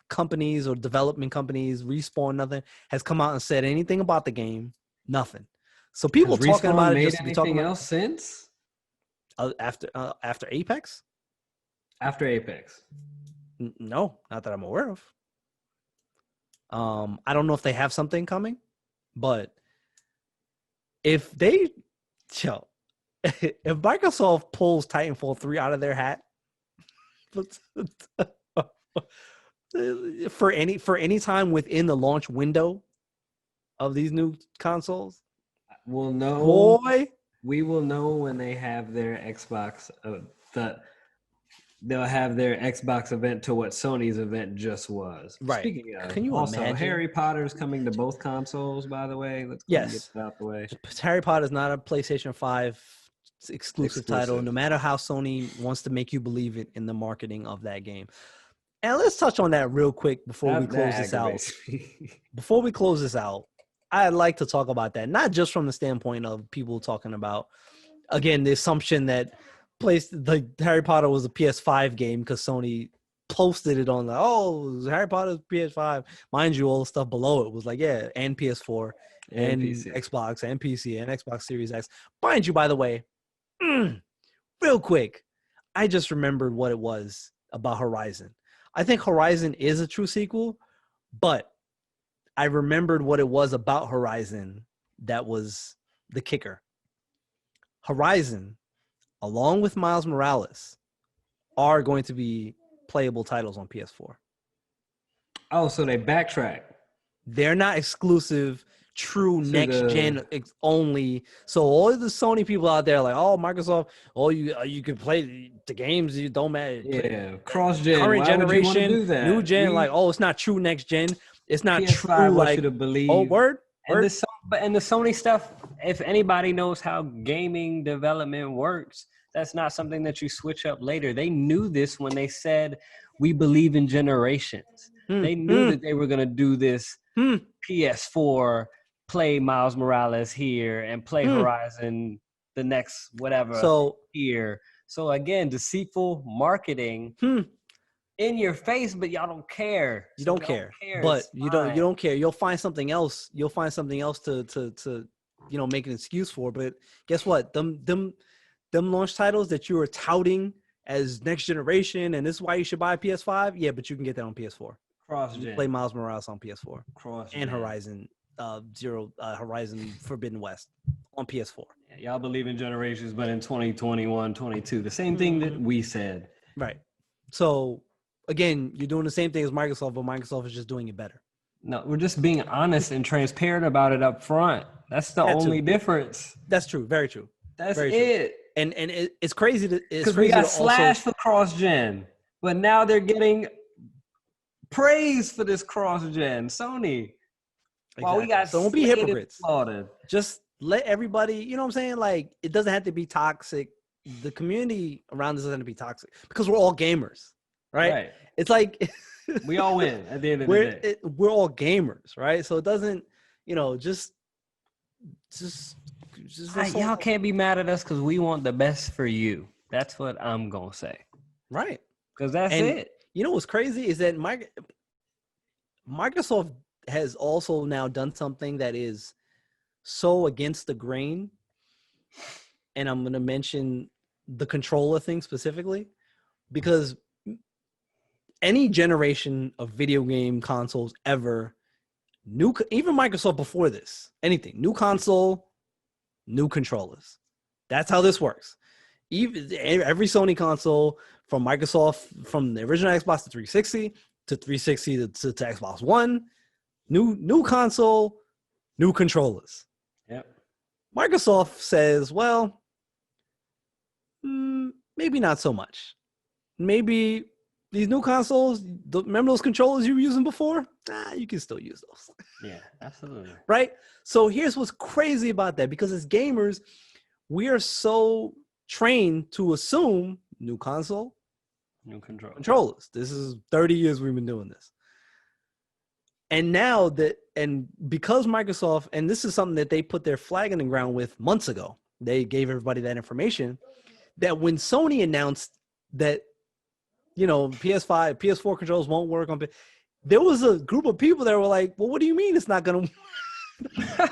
companies or development companies, Respawn, nothing has come out and said anything about the game. Nothing. So people talking about it just to be talking about else since after Apex. After Apex, No, not that I'm aware of. I don't know if they have something coming, but if Microsoft pulls Titanfall 3 out of their hat for any time within the launch window of these new consoles, we'll know. Boy, we will know when they have their Xbox. They'll have their Xbox event to what Sony's event just was. Right. Speaking of, can you also imagine? Harry Potter's coming to both consoles, by the way. Let's get that out the way. Harry Potter is not a PlayStation 5 exclusive title, no matter how Sony wants to make you believe it in the marketing of that game. And let's touch on that real quick before we close this out. Before we close this out, I'd like to talk about that, not just from the standpoint of people talking about, again, the assumption that Harry Potter was a PS5 game because Sony posted it on Harry Potter's PS5. Mind you, all the stuff below it was and PS4 and PC. Xbox and PC and Xbox Series X. Mind you, by the way, real quick, I just remembered what it was about Horizon. I think Horizon is a true sequel, but I remembered what it was about Horizon that was the kicker. Horizon, along with Miles Morales, are going to be playable titles on PS4. Oh, so they backtrack. They're not exclusive, true next-gen only. So all of the Sony people out there Microsoft, you can play the games, you don't matter. Yeah, cross-gen. Current generation, do that? new gen, it's not true next-gen. It's not PS5 true, to believe. Oh, word? And the Sony stuff, if anybody knows how gaming development works, that's not something that you switch up later. They knew this when they said, we believe in generations. They knew that they were going to do this PS4, play Miles Morales here, and play Horizon the next whatever here. So again, deceitful marketing in your face, but y'all don't care. You don't care. But you don't care. You'll find something else. You'll find something else to make an excuse for. But guess what? Them launch titles that you are touting as next generation, and this is why you should buy a PS5. Yeah, but you can get that on PS4. Cross-gen. Play Miles Morales on PS4. Cross-gen. And Horizon Horizon Forbidden West on PS4. Yeah, y'all believe in generations, but in 2021, 22, the same thing that we said. Right. So again, you're doing the same thing as Microsoft, but Microsoft is just doing it better. No, we're just being honest and transparent about it up front. That's the only difference. That's true. Very true. That's very it. True. And it's crazy because we got slashed for cross-gen, but now they're getting praise for this cross-gen. Sony. Exactly. While we got so don't be hypocrites. Slaughtered. Just let everybody, you know what I'm saying? Like, it doesn't have to be toxic. The community around us doesn't have to be toxic because we're all gamers, right? It's like we all win at the end of the day. We're all gamers, right? So it doesn't, just y'all can't be mad at us because we want the best for you. That's what I'm gonna say. Right. Because that's it. You know what's crazy is that Microsoft has also now done something that is so against the grain. And I'm going to mention the controller thing specifically, because any generation of video game consoles ever, even Microsoft before this, anything, new console, new controllers. That's how this works. Even every Sony console from Microsoft, from the original Xbox to 360 to 360 to Xbox One, new console, new controllers. Yep. Microsoft says, well, maybe not so much. Maybe these new consoles, remember those controllers you were using before? You can still use those. Yeah, absolutely. Right? So here's what's crazy about that, because as gamers, we are so trained to assume new console, new controllers. This is 30 years we've been doing this. And now because Microsoft, and this is something that they put their flag in the ground with months ago, they gave everybody that information, that when Sony announced that, PS5, PS4 controls won't work on, there was a group of people that were like, well, what do you mean it's not going to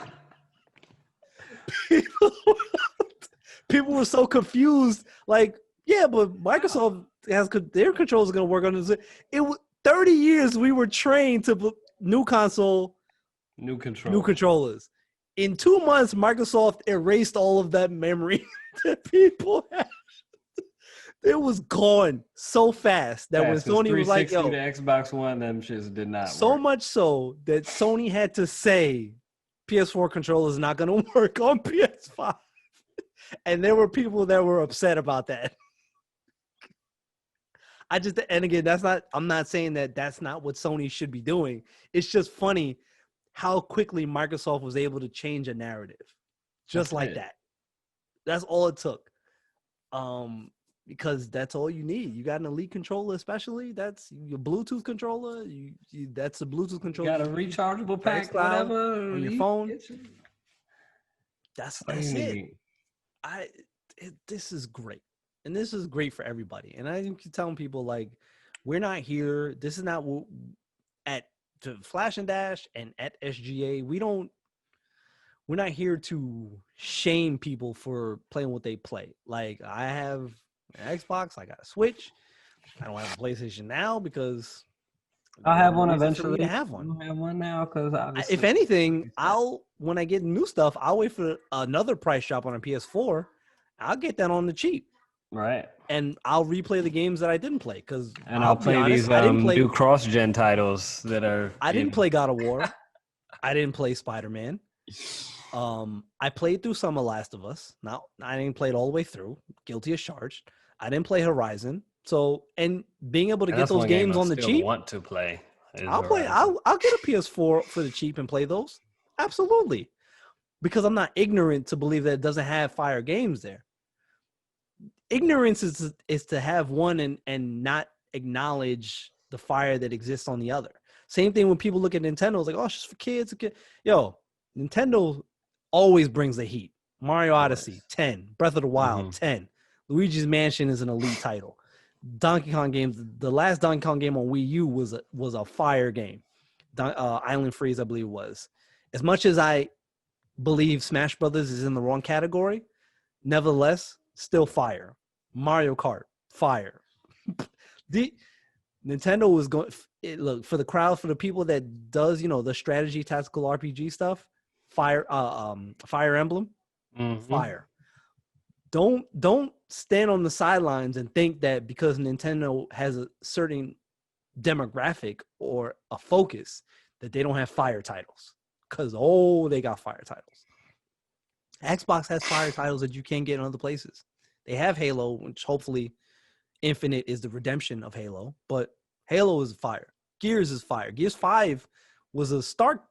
People were so confused. Like, yeah, but Microsoft has their controls are going to work on this. It was 30 years we were trained to new console, new controllers. In 2 months, Microsoft erased all of that memory that people had. It was gone so fast that when Sony was like, yo, the Xbox One, them shits did not so work. much so that Sony had to say PS4 controller is not going to work on PS5. And there were people that were upset about that. And again, I'm not saying that that's not what Sony should be doing. It's just funny how quickly Microsoft was able to change a narrative. Just like that. That's all it took. Because that's all you need. You got an Elite controller, especially. That's your Bluetooth controller. That's a Bluetooth controller. You got a rechargeable pack, whatever, on your phone. That's it. This is great. And this is great for everybody. And I keep telling people, like, we're not here. This is not at Flash and Dash and at SGA. We're not here to shame people for playing what they play. Like, I have an Xbox. I got a Switch. I don't have a PlayStation now because I'll have one eventually. I have one. I have one now because if anything, when I get new stuff, I'll wait for another price drop on a PS4. I'll get that on the cheap. Right. And I'll replay the games that I didn't play I'll play these new cross-gen titles that are. I didn't play God of War. I didn't play Spider-Man. I played through some of Last of Us. Now I didn't play it all the way through. Guilty as charged. I didn't play Horizon. So, and being able to get those games on the cheap, want to play. I'll play. I'll get a PS4 for the cheap and play those. Absolutely, because I'm not ignorant to believe that it doesn't have fire games there. Ignorance is to have one and not acknowledge the fire that exists on the other. Same thing when people look at Nintendo, it's like, oh, it's just for kids. Yo, Nintendo always brings the heat. Mario Odyssey, 10. Breath of the Wild, 10. Luigi's Mansion is an elite title. Donkey Kong games. The last Donkey Kong game on Wii U was a fire game. Island Freeze, I believe it was. As much as I believe Smash Brothers is in the wrong category, nevertheless, still fire. Mario Kart, fire. The Nintendo was going. Look, for the crowd, for the people that does, the strategy tactical RPG stuff, Fire Emblem, fire. Don't stand on the sidelines and think that because Nintendo has a certain demographic or a focus that they don't have fire titles. Because they got fire titles. Xbox has fire titles that you can't get in other places. They have Halo, which hopefully Infinite is the redemption of Halo, but Halo is fire. Gears is fire. Gears 5 was a stark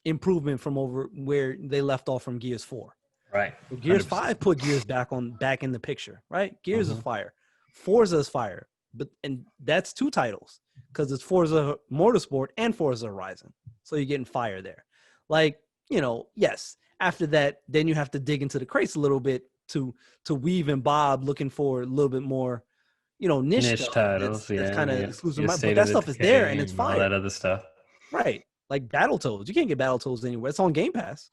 improvement from over where they left off from Gears 4. Right. So Gears 5 put Gears back in the picture, right? Gears is fire. Forza is fire. And that's 2 titles because it's Forza Motorsport and Forza Horizon. So you're getting fire there. Like, yes. After that, then you have to dig into the crates a little bit to weave and bob, looking for a little bit more, niche stuff titles. that's kind of exclusive. But State that of stuff is there and it's fire. All that other stuff. Right. Like Battletoads. You can't get Battletoads anywhere. It's on Game Pass.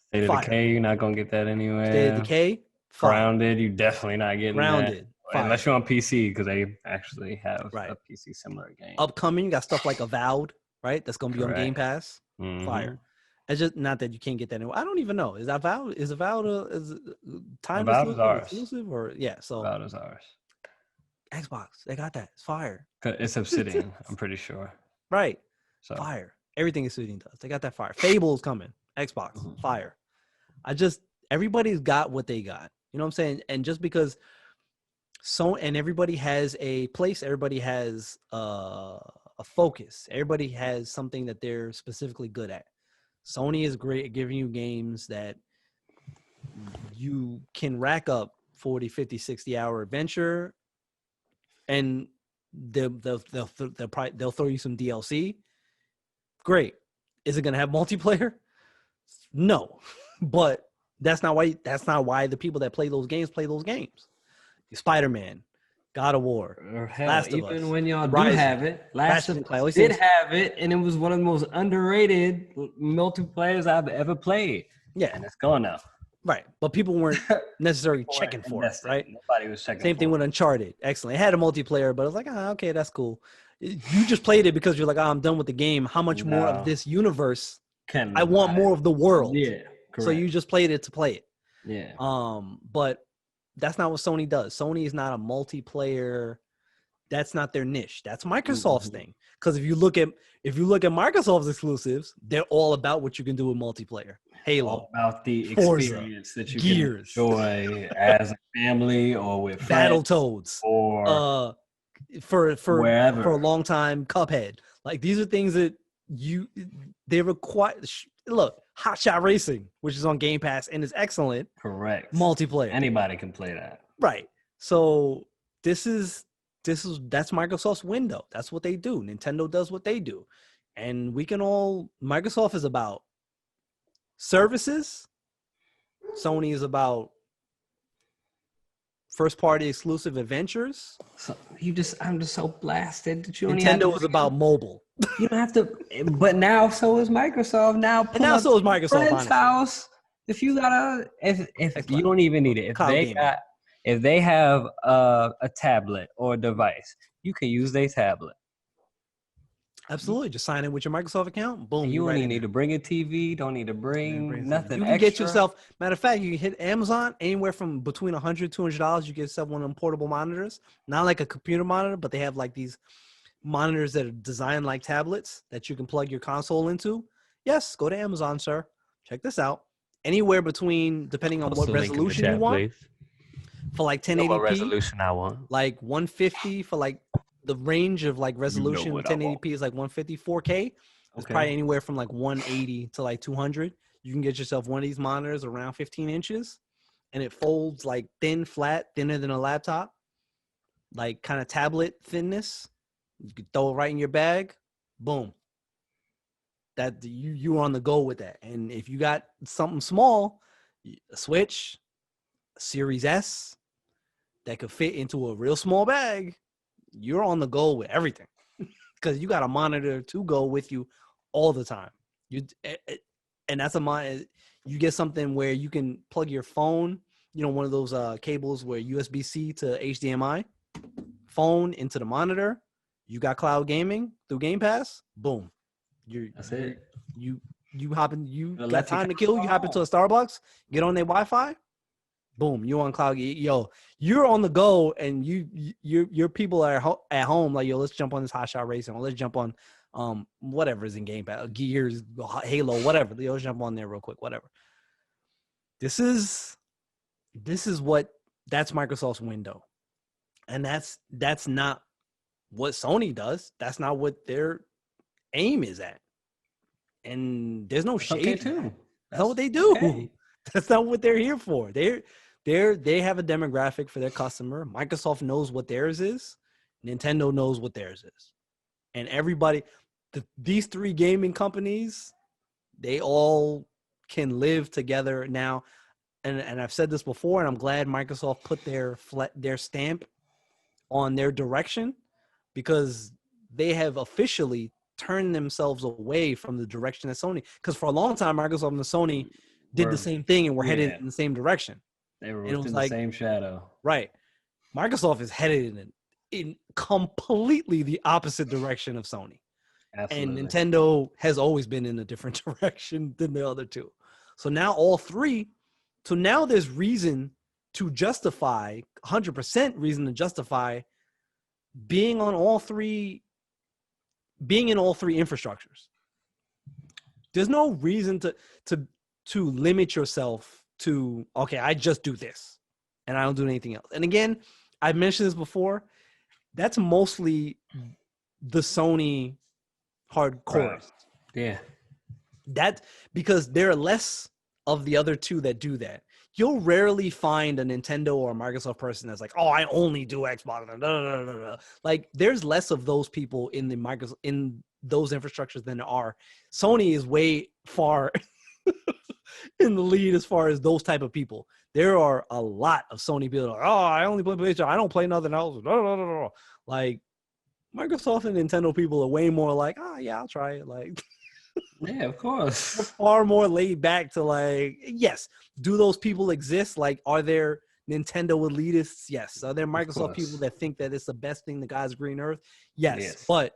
State of Decay, you're not going to get that anywhere. State of Decay, fire. Grounded, you're definitely not getting Grounded, that. fire. Unless you're on PC, because they actually have a PC similar game. Upcoming, you got stuff like Avowed, right? That's going to be on Game Pass. Fire. It's just not that you can't get that anywhere. I don't even know. Is Avowed time exclusive or so Avowed is ours. Xbox, they got that. It's fire. It's Obsidian, I'm pretty sure. Right. So fire. Everything Obsidian does. They got that fire. Fable's coming. Xbox, fire. Everybody's got what they got. You know what I'm saying? And just because and everybody has a place, everybody has a focus. Everybody has something that they're specifically good at. Sony is great at giving you games that you can rack up 40, 50, 60-hour adventure, and they'll throw you some DLC. Great. Is it going to have multiplayer? No. But that's not why the people that play those games. Spider-Man, God of War, or hell, Last of even Us, when y'all Rise, do have it, Last of Us did have it, and it was one of the most underrated multiplayers I've ever played. Yeah, and it's gone now. Right, but people weren't necessarily checking for it, right? Nobody was checking. Same thing with Uncharted. Excellent. It had a multiplayer, but I was like, okay, that's cool. You just played it because you're like, I'm done with the game. How much more of this universe? I want more of the world. Yeah, correct. So you just played it to play it. Yeah. But that's not what Sony does. Sony is not a multiplayer. That's not their niche. That's Microsoft's thing. Because if you look at Microsoft's exclusives, they're all about what you can do with multiplayer. Halo, all about the Forza, experience that you Gears, can enjoy as a family or with Battletoads, or for wherever. For a long time, Cuphead. Like these are things that they require. Look, Hot Shot Racing, which is on Game Pass and is excellent. Correct. Multiplayer. Anybody can play that. Right. So that's Microsoft's window. That's what they do. Nintendo does what they do. And Microsoft is about services. Sony is about first party exclusive adventures. So I'm just so blasted that you Nintendo is about mobile. You don't have to, but now so is Microsoft. Now so is Microsoft. Friend's house. If you got if you don't even need it. If they have a tablet or a device, you can use their tablet. Absolutely. Just sign in with your Microsoft account. Boom. You don't even need to bring a TV. Don't need to bring nothing. You can get yourself. Matter of fact, you can hit Amazon anywhere from between $100, $200. You get yourself one of them portable monitors. Not like a computer monitor, but they have like these monitors that are designed like tablets that you can plug your console into. Yes, go to Amazon, sir. Check this out. Anywhere between, depending on what resolution you want, please. For like 1080p. What resolution I want? Like 150 for like the range of like resolution. 1080p is like 150. 4K. It's probably anywhere from like 180 to like 200. You can get yourself one of these monitors around 15 inches, and it folds like thin, flat, thinner than a laptop, like kind of tablet thinness. You could throw it right in your bag. Boom. That you're on the go with that. And if you got something small, a Switch, a Series S that could fit into a real small bag, you're on the go with everything because you got a monitor to go with you all the time. And that's a monitor. You get something where you can plug your phone, one of those cables where USB-C to HDMI, phone into the monitor. You got cloud gaming through Game Pass. Boom. That's it. You hop in. You It'll got let you time to kill. You hop into a Starbucks. Get on their Wi-Fi. Boom. You on cloud. Yo, you're on the go, and your people are at home. Like, yo, let's jump on this hot shot racing, or let's jump on whatever's in Game Pass, Gears, Halo, whatever. Let's jump on there real quick. Whatever. This is that's Microsoft's window, and that's not what Sony does. That's not what their aim is at. And there's no shade. Okay, too. That's not what they do. Okay. That's not what they're here for. They have a demographic for their customer. Microsoft knows what theirs is. Nintendo knows what theirs is. And everybody, these three gaming companies, they all can live together now. And I've said this before, and I'm glad Microsoft put their stamp on their direction, because they have officially turned themselves away from the direction of Sony. Because for a long time, Microsoft and Sony did the same thing and were headed in the same direction. They were within the same shadow. Right. Microsoft is headed in completely the opposite direction of Sony. Absolutely. And Nintendo has always been in a different direction than the other two. So now all three. So now there's reason to justify, 100% reason to justify being in all three infrastructures. There's no reason to limit yourself to, okay, I just do this and I don't do anything else. And again, I've mentioned this before. That's mostly the Sony hardcore. Right. Yeah. That, because there are less of the other two that do that. You'll rarely find a Nintendo or a Microsoft person that's like, oh, I only do Xbox. Like, there's less of those people in those infrastructures than there are. Sony is way far in the lead as far as those type of people. There are a lot of Sony people like, oh, I only play PlayStation. I don't play nothing else. Like, Microsoft and Nintendo people are way more like, oh, yeah, I'll try it. Like, yeah, of course. They're far more laid back to, like, yes, do those people exist? Like, are there Nintendo elitists? Yes. Are there Microsoft people that think that it's the best thing, the God's green earth? Yes. But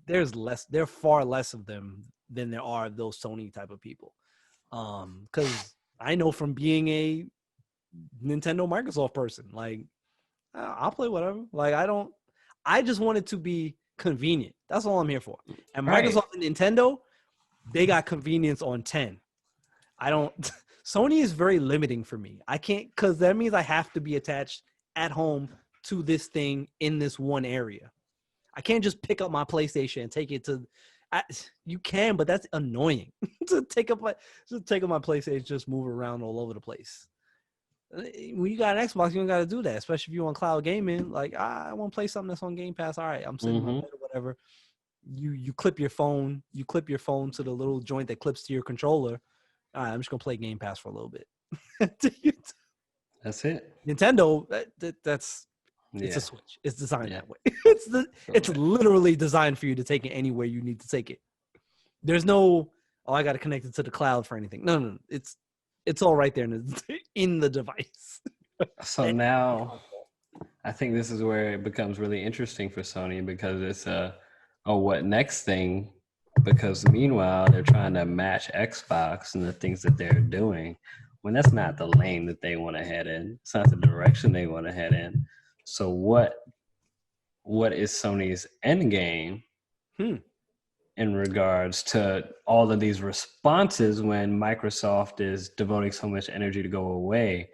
there are far less of them than there are of those Sony type of people. Because I know from being a Nintendo Microsoft person, like, I'll play whatever. Like, I just want it to be convenient. That's all I'm here for. And Microsoft and Nintendo, they got convenience on 10. Sony is very limiting for me. I can't, because that means I have to be attached at home to this thing in this one area. I can't just pick up my PlayStation and take it to. You can, but that's annoying. to take up my PlayStation, just move around all over the place. When you got an Xbox, you don't got to do that, especially if you're on cloud gaming. Like, I want to play something that's on Game Pass. All right, I'm sitting in my bed or whatever. You clip your phone. You clip your phone to the little joint that clips to your controller. All right, I'm just gonna play Game Pass for a little bit. That's it. Nintendo, it's a Switch. It's designed that way. It's literally designed for you to take it anywhere you need to take it. There's no, I got to connect it to the cloud for anything. No. It's all right there in the device. So now, I think this is where it becomes really interesting for Sony, because it's what next thing? Because meanwhile, they're trying to match Xbox and the things that they're doing, when that's not the lane that they want to head in. It's not the direction they want to head in. So what is Sony's end game in regards to all of these responses when Microsoft is devoting so much energy to go away?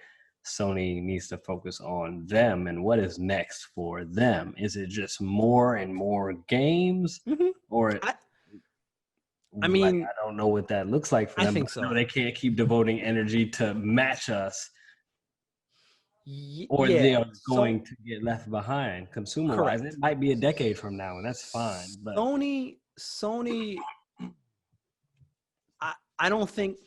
Sony needs to focus on them, and what is next for them? Is it just more and more games, or I don't know what that looks like for them. I think so. They can't keep devoting energy to match us, or they are going to get left behind consumer-wise. It might be a decade from now, and that's fine. But Sony, I don't think,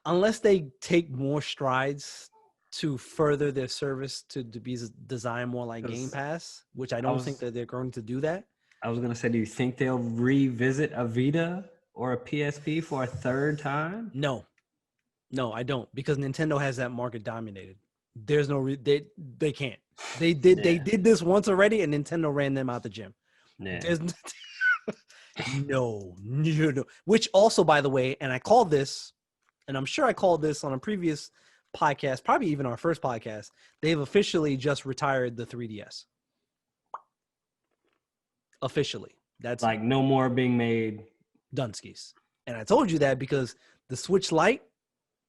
unless they take more strides to further their service to be designed more like Game Pass, which I don't think that they're going to do that. I was gonna say, do you think they'll revisit a Vita or a PSP for a third time? No, I don't, because Nintendo has that market dominated. There's no they can't. They did this once already, and Nintendo ran them out the gym. Yeah. There's no. Which also, by the way, and I called this, and I'm sure I called this on a previous podcast, probably even our first podcast. They've officially just retired the 3DS. Officially, that's like no more being made. Dunskies. And I told you that because the Switch Lite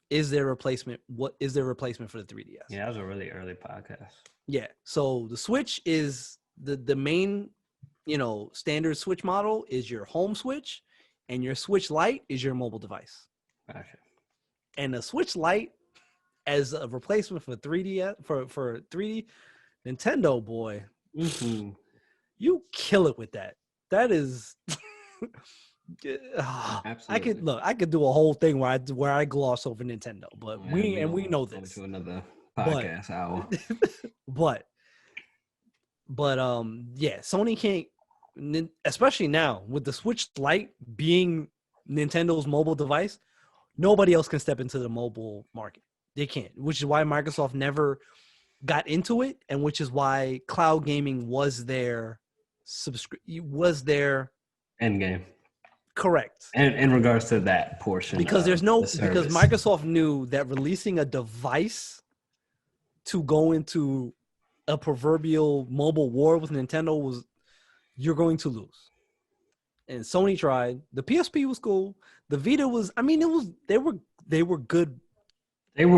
is their replacement. What is their replacement for the 3DS? Yeah, that was a really early podcast. Yeah. So the Switch is the main, standard Switch model is your home Switch, and your Switch Lite is your mobile device. Gotcha. And the Switch Lite as a replacement for 3D for 3D, Nintendo boy, you kill it with that. That is Absolutely. I could do a whole thing where I gloss over Nintendo, but we know this. To another podcast hour. But Sony can't, especially now with the Switch Lite being Nintendo's mobile device. Nobody else can step into the mobile market. They can't, which is why Microsoft never got into it, and which is why cloud gaming was their End game. Correct. And in regards to that portion, because because Microsoft knew that releasing a device to go into a proverbial mobile war with Nintendo you're going to lose. And Sony tried. The PSP was cool. The Vita was. I mean, they were good. They were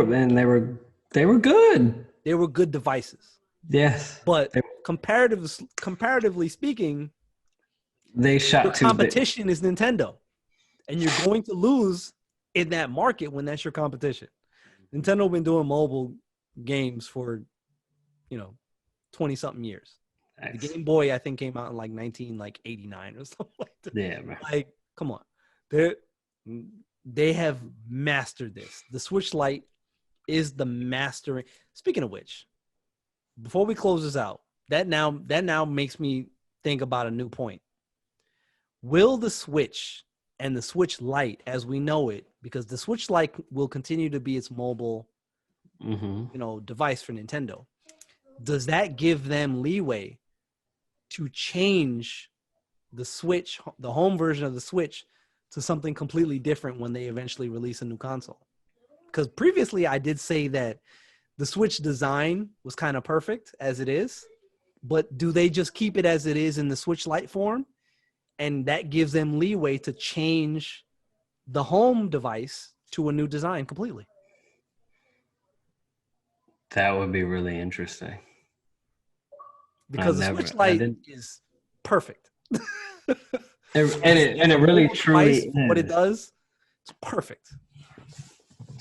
good. They were good devices. Yes, but comparatively speaking, they shot your competition is Nintendo, and you're going to lose in that market when that's your competition. Nintendo been doing mobile games for 20-something years. Nice. The Game Boy, I think, came out in 1989 or something like that. Yeah, man. Come on. They have mastered this. The Switch Lite is the mastering. Speaking of which, before we close this out, that now makes me think about a new point. Will the Switch and the Switch Lite, as we know it, because the Switch Lite will continue to be its mobile, device for Nintendo, does that give them leeway to change the Switch, the home version of the Switch, to something completely different when they eventually release a new console? Because previously I did say that the Switch design was kind of perfect as it is, but do they just keep it as it is in the Switch Lite form? And that gives them leeway to change the home device to a new design completely. That would be really interesting. Because the Switch Lite is perfect. and it really truly is. What it does, it's perfect.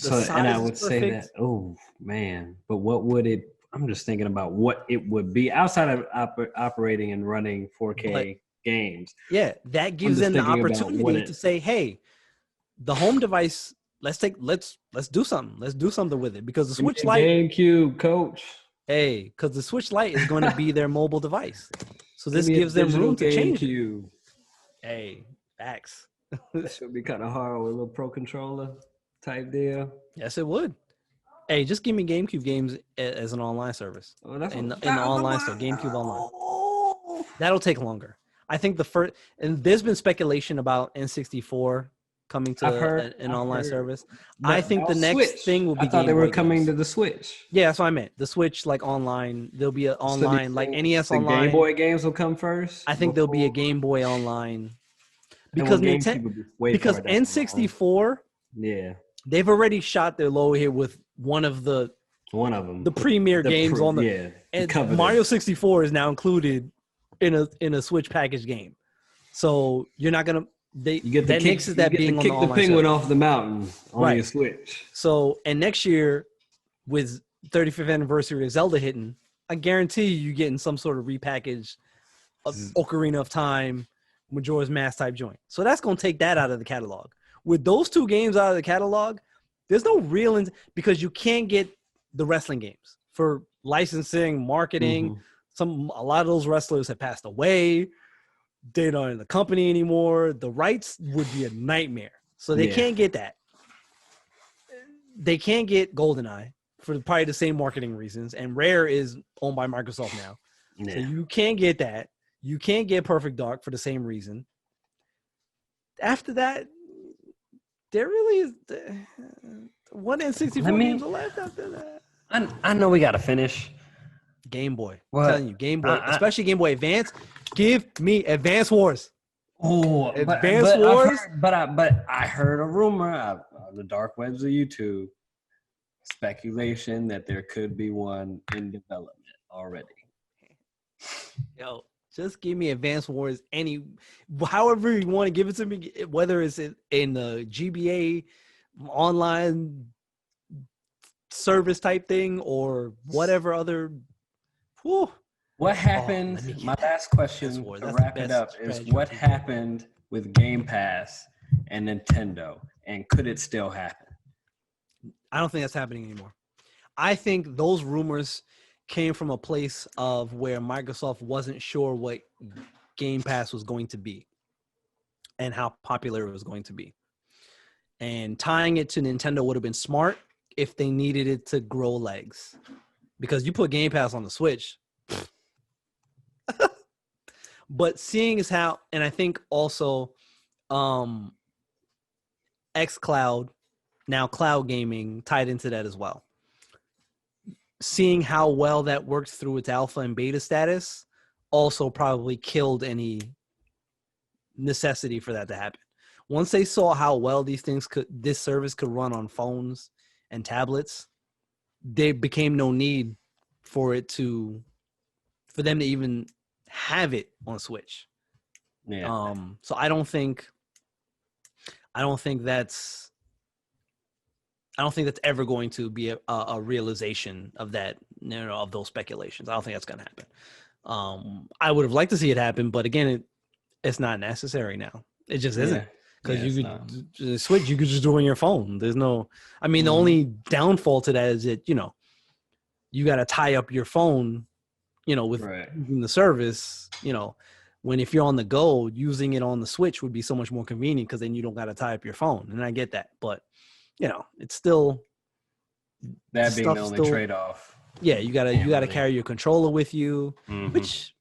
And I would say that, oh man, but what would it? I'm just thinking about what it would be outside of operating and running 4K games. Yeah, that gives them the opportunity to say, "Hey, the home device. Let's do something. Let's do something with it." Because the Switch Lite, GameCube, coach. Hey, because the Switch Lite is going to be their mobile device, so this gives them room to change it. Hey, facts. That should be kind of hard with a little Pro Controller type deal. Yes, it would. Hey, just give me GameCube games as an online service. Oh, that's in the online store, GameCube Online. That'll take longer. I think the first, and there's been speculation about N64 coming to an online service. I think the next thing will be. I thought they were coming to the Switch. Yeah, that's what I meant. The Switch, online, there'll be an online, NES Online. Game Boy games will come first. I think there'll be a Game Boy Online because N64. Yeah, they've already shot their low here with one of them, the premier games on the. Yeah, and Mario 64 is now included in a Switch package game, so you're not gonna. You get the kick the penguin off the mountain on your Switch. So, and next year, with 35th anniversary of Zelda hitting, I guarantee you're getting some sort of repackaged Ocarina of Time, Majora's Mask type joint. So that's going to take that out of the catalog. With those two games out of the catalog, there's no real because you can't get the wrestling games for licensing, marketing. A lot of those wrestlers have passed away. They're not in the company anymore. The rights would be a nightmare. So they can't get that. They can't get GoldenEye for probably the same marketing reasons. And Rare is owned by Microsoft now. Yeah. So you can't get that. You can't get Perfect Dark for the same reason. After that, there really is 1 in 64 games are left after that. I know we got to finish. Game Boy. I'm telling you, Game Boy, especially Game Boy Advance. Give me Advance Wars. Oh, Advance Wars. But I heard a rumor on the dark webs of YouTube, speculation that there could be one in development already. Yo, just give me Advance Wars however you want to give it to me, whether it's in the GBA online service type thing or whatever other. Whew. What happened? My last question to wrap it up is what happened with Game Pass and Nintendo, and could it still happen? I don't think that's happening anymore. I think those rumors came from a place of where Microsoft wasn't sure what Game Pass was going to be and how popular it was going to be. And tying it to Nintendo would have been smart if they needed it to grow legs. Because you put Game Pass on the Switch. But seeing as how, and I think also xCloud, now cloud gaming, tied into that as well. Seeing how well that works through its alpha and beta status also probably killed any necessity for that to happen. Once they saw how well this service could run on phones and tablets, there became no need for them to even have it on Switch. Yeah. So I don't think that's ever going to be a realization of that, of those speculations. I don't think that's going to happen. I would have liked to see it happen, but again, it's not necessary now. It just isn't. Because you could Switch, you could just do it on your phone. There's no, the only downfall to that is that, you got to tie up your phone, with using the service, when if you're on the go, using it on the Switch would be so much more convenient because then you don't got to tie up your phone. And I get that. But, it's still. That being the only trade-off. Yeah, you gotta carry your controller with you, which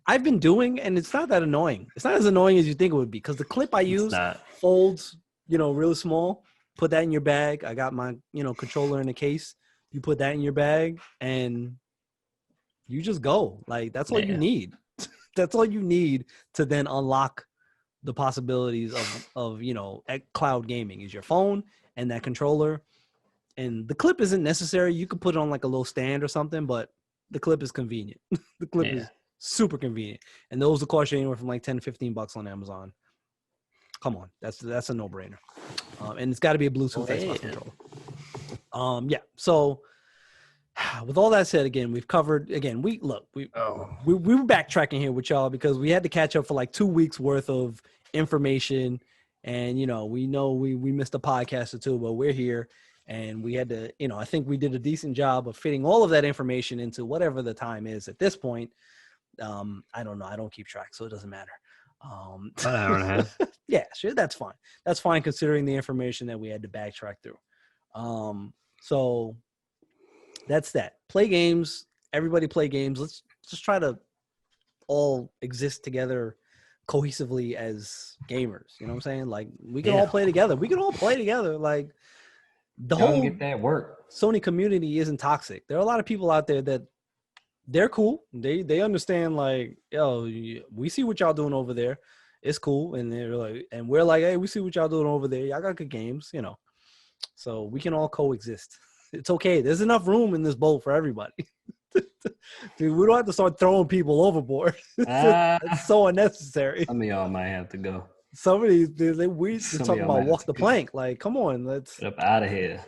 I've been doing, and it's not that annoying. It's not as annoying as you think it would be because the clip I use folds, really small. Put that in your bag. I got my, controller in a case. You put that in your bag, and you just go. Like that's all you need. That's all you need to then unlock the possibilities of cloud gaming is your phone and that controller. And the clip isn't necessary. You could put it on like a little stand or something, but the clip is convenient. The clip is super convenient. And those will cost you anywhere from like $10 to $15 on Amazon. Come on. That's a no-brainer. And it's got to be a Bluetooth Xbox controller. So with all that said, again, we've covered, again, we were backtracking here with y'all because we had to catch up for like 2 weeks worth of information. And, we know we missed a podcast or two, but we're here. And we had to, I think we did a decent job of fitting all of that information into whatever the time is at this point. I don't know. I don't keep track, so it doesn't matter. An hour and a half. Yeah, sure. That's fine. That's fine considering the information that we had to backtrack through. So that's that. Play games. Everybody play games. Let's just try to all exist together cohesively as gamers. You know what I'm saying? Like we can all play together. We can all play together. Like the whole get that work. Sony community isn't toxic. There are a lot of people out there that they're cool. They understand like, yo, we see what y'all doing over there. It's cool. And they're like, and we're like, hey, we see what y'all doing over there. Y'all got good games, so we can all coexist. It's okay. There's enough room in this boat for everybody. Dude, we don't have to start throwing people overboard. It's so unnecessary. Some of y'all might have to go. Some of these, we talking about walk the plank. Like, come on, let's get up out of here.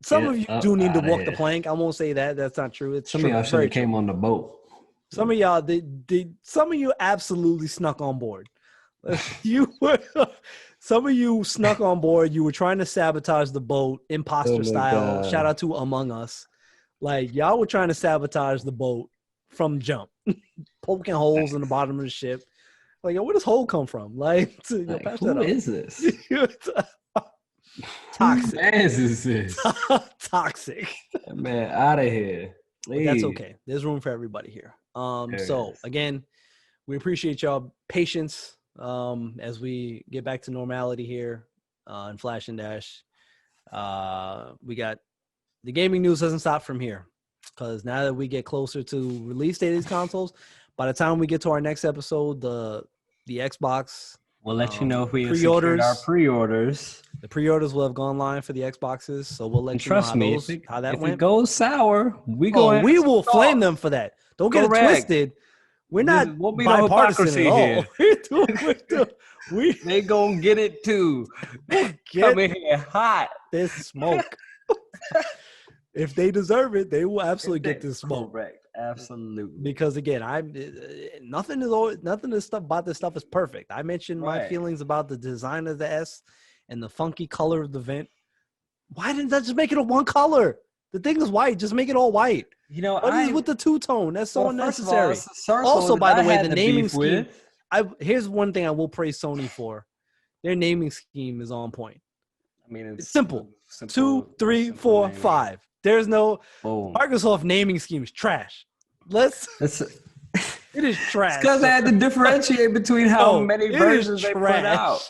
Some of you do need to walk the plank. I won't say that. That's not true. It's some of y'all should have came on the boat. Some of y'all, some of you absolutely snuck on board. Some of you snuck on board. You were trying to sabotage the boat, imposter style. God. Shout out to Among Us. Like, y'all were trying to sabotage the boat from jump, poking holes in the bottom of the ship. Like, yo, where does hole come from? Like, patch that who up. is this? Toxic. Who is this? Toxic. Man, out of here. But that's okay. There's room for everybody here. So again, we appreciate y'all patience as we get back to normality here in Flash and Dash. We got the gaming news doesn't stop from here, because now that we get closer to release date of these consoles, by the time we get to our next episode, the Xbox, we'll let you know if we pre-orders, our pre-orders. The pre-orders will have gone live for the Xboxes, so we'll let you know how that went. If it goes sour, we will flame them for that. Don't get it twisted. We're not bipartisan at all. They gonna get it too. Come in here hot. This smoke. If they deserve it, they will absolutely get this smoke. Correct. Absolutely. Because again, nothing about this stuff is perfect. I mentioned my feelings about the design of the S and the funky color of the vent. Why didn't that just make it a one color? The thing is white. Just make it all white. What is with the two-tone? That's so unnecessary. Also, by the way, the naming scheme. Here's one thing I will praise Sony for. Their naming scheme is on point. I mean, it's simple. 2, 3, 4, 5. There's no Microsoft naming scheme is trash. It is trash. Because they had to differentiate between how many versions they put out.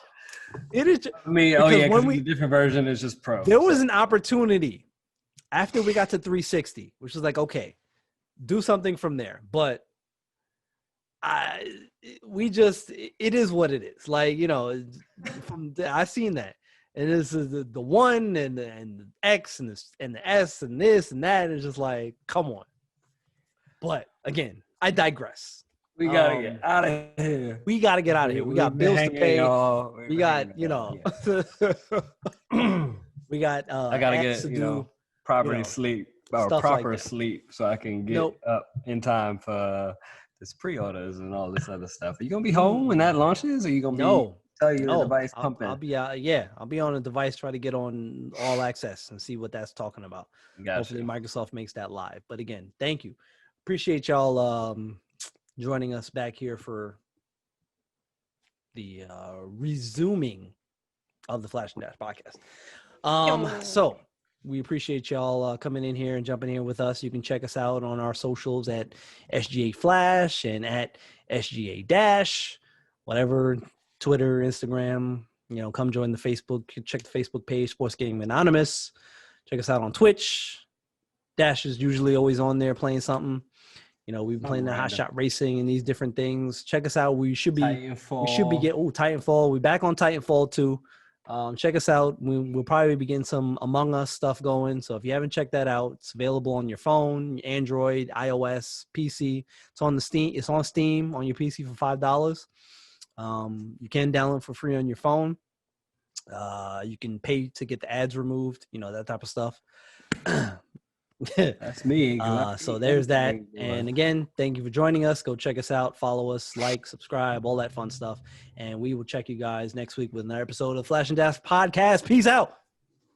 It is. I mean, because the different version is just Pro. There was an opportunity after we got to 360, which was like, okay, do something from there. But it is what it is. Like, I seen that. And this is the one and the X and the S and this and that. It's just like, come on. But again, I digress. We gotta get out of here. We gotta get out of here. We got bills to pay. We got, we got. I gotta get proper sleep so I can get up in time for this pre-orders and all this other stuff. Are you gonna be home when that launches? Or are you gonna be? Tell you the device pumping. I'll be I'll be on a device, try to get on all access and see what that's talking about. Hopefully Microsoft makes that live. But again, thank you. Appreciate y'all joining us back here for the resuming of the Flash and Dash podcast. So we appreciate y'all coming in here and jumping in with us. You can check us out on our socials at SGA Flash and at SGA Dash, whatever. Twitter, Instagram, come join the Facebook, check the Facebook page, Sports Gaming Anonymous. Check us out on Twitch. Dash is usually always on there playing something. We've been playing the Hot Shot Racing and these different things. Check us out. We should be Titanfall. We're back on Titanfall too. Check us out. We'll probably be getting some Among Us stuff going. So if you haven't checked that out, it's available on your phone, Android, iOS, PC. It's on Steam. It's on Steam on your PC for $5. You can download for free on your phone. You can pay to get the ads removed, that type of stuff. That's me. So there's that. And again, thank you for joining us. Go check us out, follow us, like, subscribe, all that fun stuff. And we will check you guys next week with another episode of Flash and Dash podcast. Peace out.